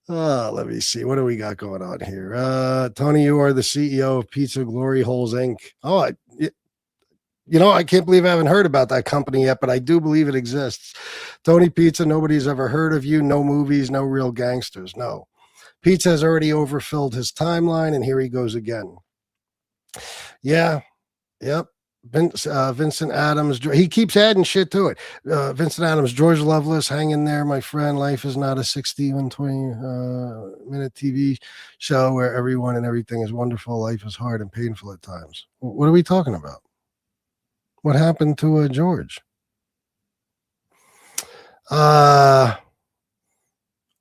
Let me see. What do we got going on here? Tony, you are the CEO of Pizza Glory Holes Inc. Oh, You know, I can't believe I haven't heard about that company yet, but I do believe it exists. Tony Pizza, nobody's ever heard of you. No movies, no real gangsters. No. Pizza has already overfilled his timeline, and here he goes again. Yeah. Yep. Vincent Adams. He keeps adding shit to it. Vincent Adams, George Loveless, hang in there, my friend. Life is not a 60-20-minute TV show where everyone and everything is wonderful. Life is hard and painful at times. What are we talking about? What happened to George?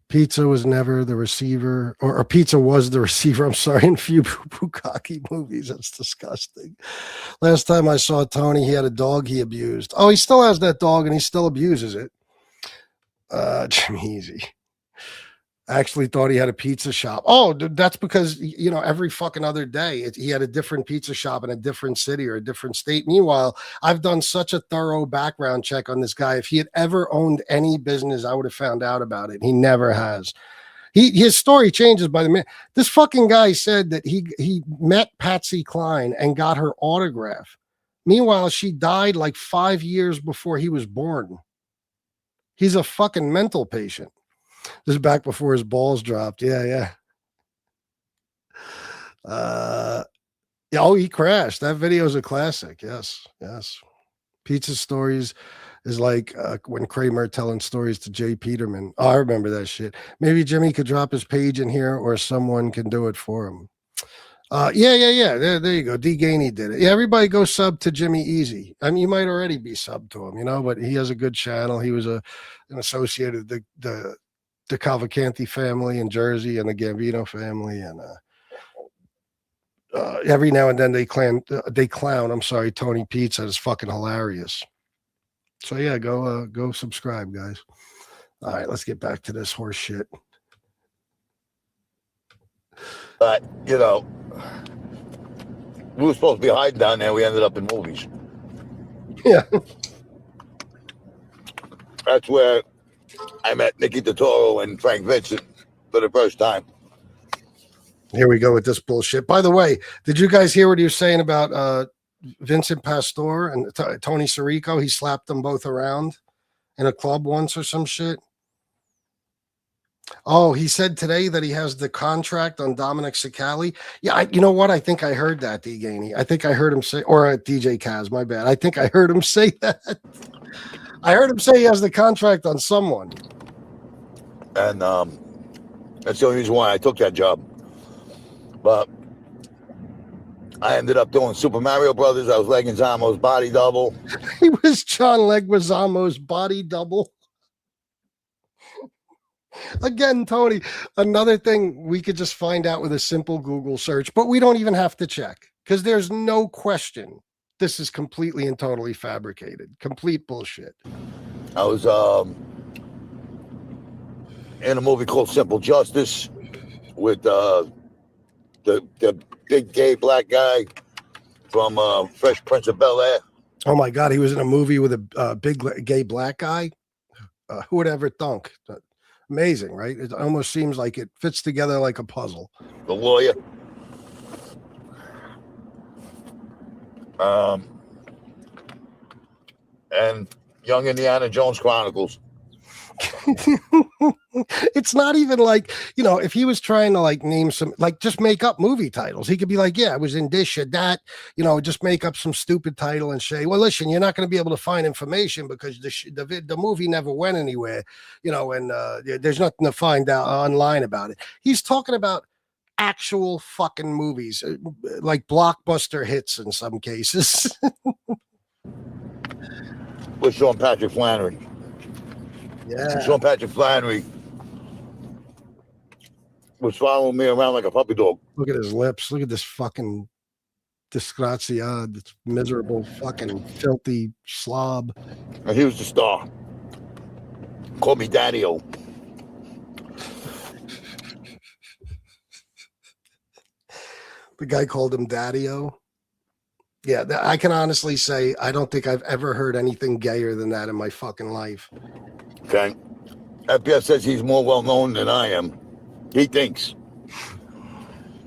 Pizza was never the receiver, or Pizza was the receiver, I'm sorry, in few Bukaki movies. That's disgusting. Last time I saw Tony, he had a dog he abused. Oh, he still has that dog and he still abuses it. Jimmy Easy. I actually thought he had a pizza shop. Oh, that's because, you know, every fucking other day he had a different pizza shop in a different city or a different state. Meanwhile, I've done such a thorough background check on this guy. If he had ever owned any business, I would have found out about it. He never has. His story changes by the minute. This fucking guy said that he met Patsy Cline and got her autograph. Meanwhile, she died like 5 years before he was born. He's a fucking mental patient. This is back before his balls dropped. Yeah. Yeah, oh, he crashed. That video is a classic. Yes. Pizza Stories is like when Kramer telling stories to Jay Peterman. Oh, I remember that shit. Maybe Jimmy could drop his page in here or someone can do it for him. Yeah. There you go. D. Gainey did it. Yeah, everybody go sub to Jimmy Easy. I mean, you might already be sub to him, you know, but he has a good channel. He was an associate of the Cavalcanti family in Jersey and the Gambino family, and every now and then they clown. I'm sorry, Tony Pizza is fucking hilarious. So yeah, go subscribe, guys. All right, let's get back to this horse shit. But you know, we were supposed to be hiding down there. We ended up in movies. Yeah, that's where I met Nicky Totoro and Frank Vincent for the first time. Here we go with this bullshit. By the way, did you guys hear what he was saying about Vincent Pastore and Tony Sirico? He slapped them both around in a club once or some shit. Oh, he said today that he has the contract on Dominic Cicali. Yeah, you know what? I think I heard that, D. Gainey. I think I heard him say, or DJ Kaz, my bad. I think I heard him say that. I heard him say he has the contract on someone. And that's the only reason why I took that job. But I ended up doing Super Mario Brothers. I was Leguizamo's body double. He was John Leguizamo's body double. Again, Tony, another thing we could just find out with a simple Google search, but we don't even have to check because there's no question this is completely and totally fabricated. Complete bullshit. I was in a movie called Simple Justice with the big gay black guy from Fresh Prince of Bel-Air. Oh my God, he was in a movie with a big gay black guy. Who would ever thunk? Amazing, right? It almost seems like it fits together like a puzzle. The lawyer. And Young Indiana Jones Chronicles. It's not even like, you know, if he was trying to like name some, like just make up movie titles, he could be like, yeah, I was in this or that, you know, just make up some stupid title and say, well, listen, you're not going to be able to find information because the movie never went anywhere, you know, and there's nothing to find out online about it. He's talking about actual fucking movies, like blockbuster hits in some cases. With Sean Patrick Flannery. Yeah. Sean Patrick Flannery was following me around like a puppy dog. Look at his lips. Look at this fucking disgrazia, this miserable fucking filthy slob. And he was the star. Called me Daddy-O. The guy called him Daddy-O. Yeah, I can honestly say I don't think I've ever heard anything gayer than that in my fucking life. Okay. FBS says he's more well-known than I am. He thinks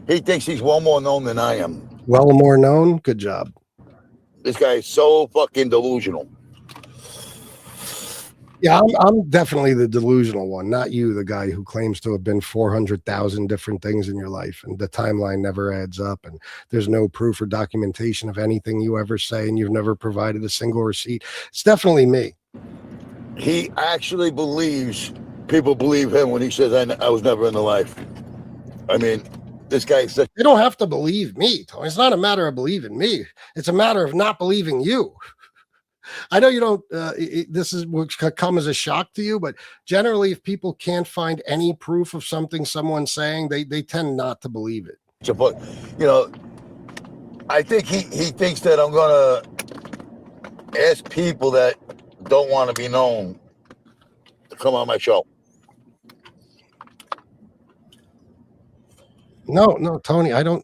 he's well more known than I am. Well more known? Good job. This guy is so fucking delusional. Yeah, I'm definitely the delusional one, not you, the guy who claims to have been 400,000 different things in your life, and the timeline never adds up, and there's no proof or documentation of anything you ever say, and you've never provided a single receipt. It's definitely me. He actually believes people believe him when he says, I was never in the life. I mean, this guy said, They don't have to believe me, Tony. It's not a matter of believing me. It's a matter of not believing you. I know you don't, this is what could come as a shock to you, but generally, if people can't find any proof of something someone's saying, they tend not to believe it. but, you know, I think he thinks that I'm going to ask people that don't want to be known to come on my show. No, Tony, I don't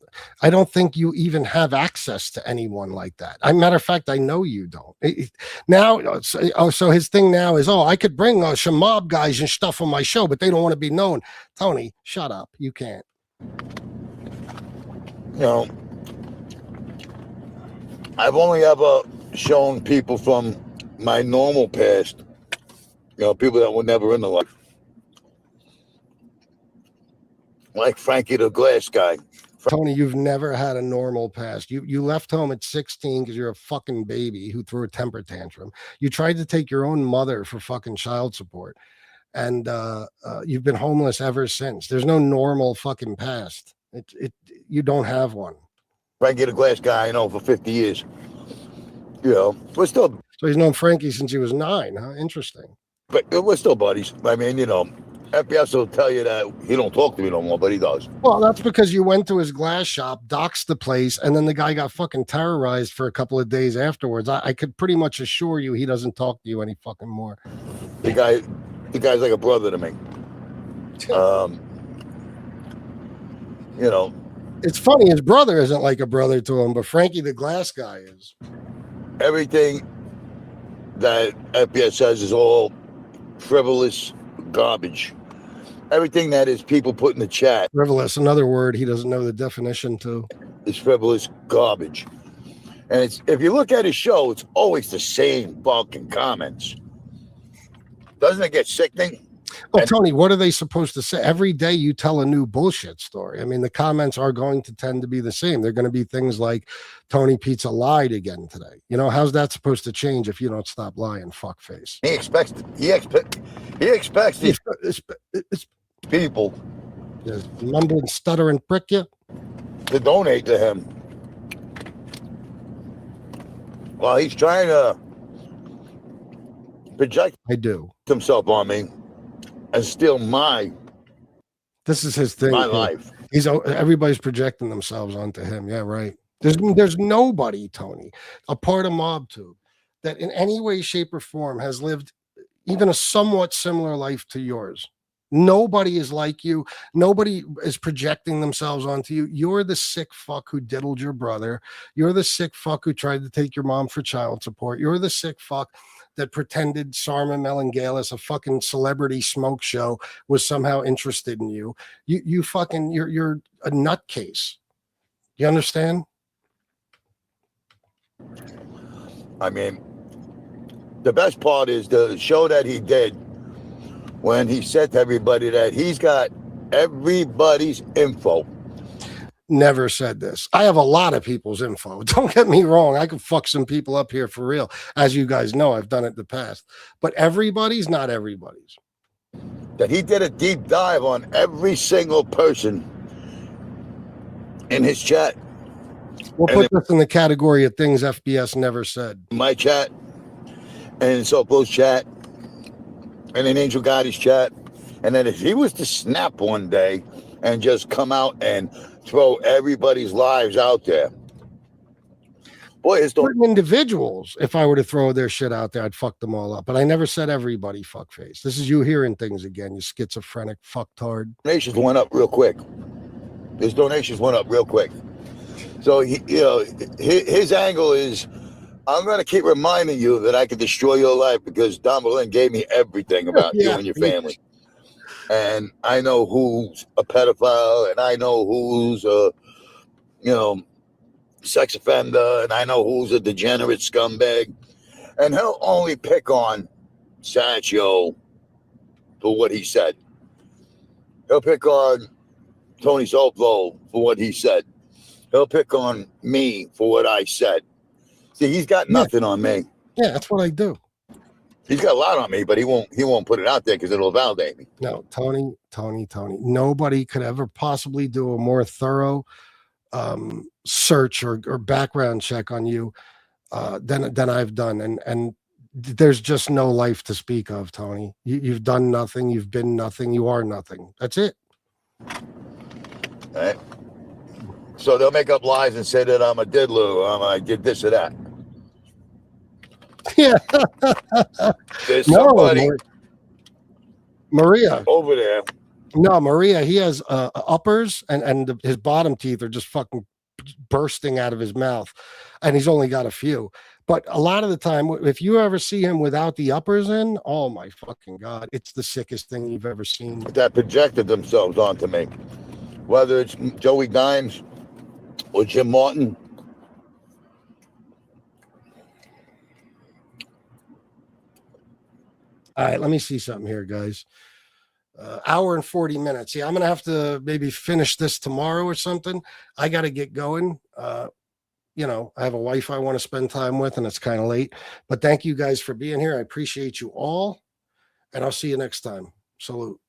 think you even have access to anyone like that. Matter of fact, I know you don't. Now, so his thing now is, I could bring some mob guys and stuff on my show, but they don't want to be known. Tony, shut up. You can't. You know, I've only ever shown people from my normal past, you know, people that were never in the life. Like Frankie the Glass guy. Tony, you've never had a normal past. You left home at 16 because you're a fucking baby who threw a temper tantrum. You tried to take your own mother for fucking child support. And you've been homeless ever since. There's no normal fucking past. You don't have one. Frankie the Glass guy, I know for 50 years. You know, we're still. So he's known Frankie since he was 9, huh? Interesting. But we're still buddies. I mean, you know, FPS will tell you that he don't talk to me no more, but he does. Well, that's because you went to his glass shop, doxed the place, and then the guy got fucking terrorized for a couple of days afterwards. I could pretty much assure you he doesn't talk to you any fucking more. The guy's like a brother to me. You know, it's funny, his brother isn't like a brother to him, but Frankie the Glass guy is. Everything that FPS says is all frivolous garbage. Everything that is people put in the chat. Frivolous, another word he doesn't know the definition to. Is frivolous garbage. And it's, if you look at his show, it's always the same fucking comments. Doesn't it get sickening? Well, Tony, what are they supposed to say? Every day you tell a new bullshit story. I mean, the comments are going to tend to be the same. They're going to be things like, Tony Pizza lied again today. You know, how's that supposed to change if you don't stop lying, fuckface? He expects these people just mumble and stutter and prick you to donate to him. Well, he's trying to project himself on me and steal this is his thing. My life. Everybody's projecting themselves onto him. Yeah, right. There's nobody, Tony, a part of MobTube that in any way, shape, or form has lived even a somewhat similar life to yours. Nobody is like you. Nobody is projecting themselves onto you. You're the sick fuck who diddled your brother. You're the sick fuck who tried to take your mom for child support. You're the sick fuck that pretended Sarma Melangalis, a fucking celebrity smoke show, was somehow interested in you. You're a nutcase. You understand? I mean, the best part is the show that he did when he said to everybody that he's got everybody's info. Never said this. I have a lot of people's info. Don't get me wrong. I could fuck some people up here for real. As you guys know, I've done it in the past. But everybody's not everybody's. That he did a deep dive on every single person in his chat. We'll put this in the category of things FBS never said. My chat and Soko's chat and in Angel Gotti's chat. And then if he was to snap one day and just come out and throw everybody's lives out there. Boy, it's certain individuals, if I were to throw their shit out there, I'd fuck them all up. But I never said everybody, fuckface. This is you hearing things again, you schizophrenic fucktard. Donations went up real quick. His donations went up real quick. So, his angle is, I'm going to keep reminding you that I could destroy your life because Don Berlin gave me everything about you and your family. And I know who's a pedophile, and I know who's, sex offender, and I know who's a degenerate scumbag. And he'll only pick on Satchio for what he said. He'll pick on Tony Soplo for what he said. He'll pick on me for what I said. See, he's got nothing on me. Yeah, that's what I do. He's got a lot on me, but he won't put it out there because it'll validate me. No, Tony. Nobody could ever possibly do a more thorough search or background check on you than I've done. And there's just no life to speak of, Tony. You've done nothing. You've been nothing. You are nothing. That's it. All right. So they'll make up lies and say that I'm a diddler. I did this or that. Yeah. There's somebody Maria over there. No, Maria, he has uppers and his bottom teeth are just fucking bursting out of his mouth. And he's only got a few. But a lot of the time, if you ever see him without the uppers in, oh my fucking God, it's the sickest thing you've ever seen. That projected themselves onto me. Whether it's Joey Dimes or Jim Martin. All right, let me see something here, guys. Hour and 40 minutes. Yeah, I'm going to have to maybe finish this tomorrow or something. I got to get going. You know, I have a wife I want to spend time with, and it's kind of late. But thank you guys for being here. I appreciate you all, and I'll see you next time. Salute.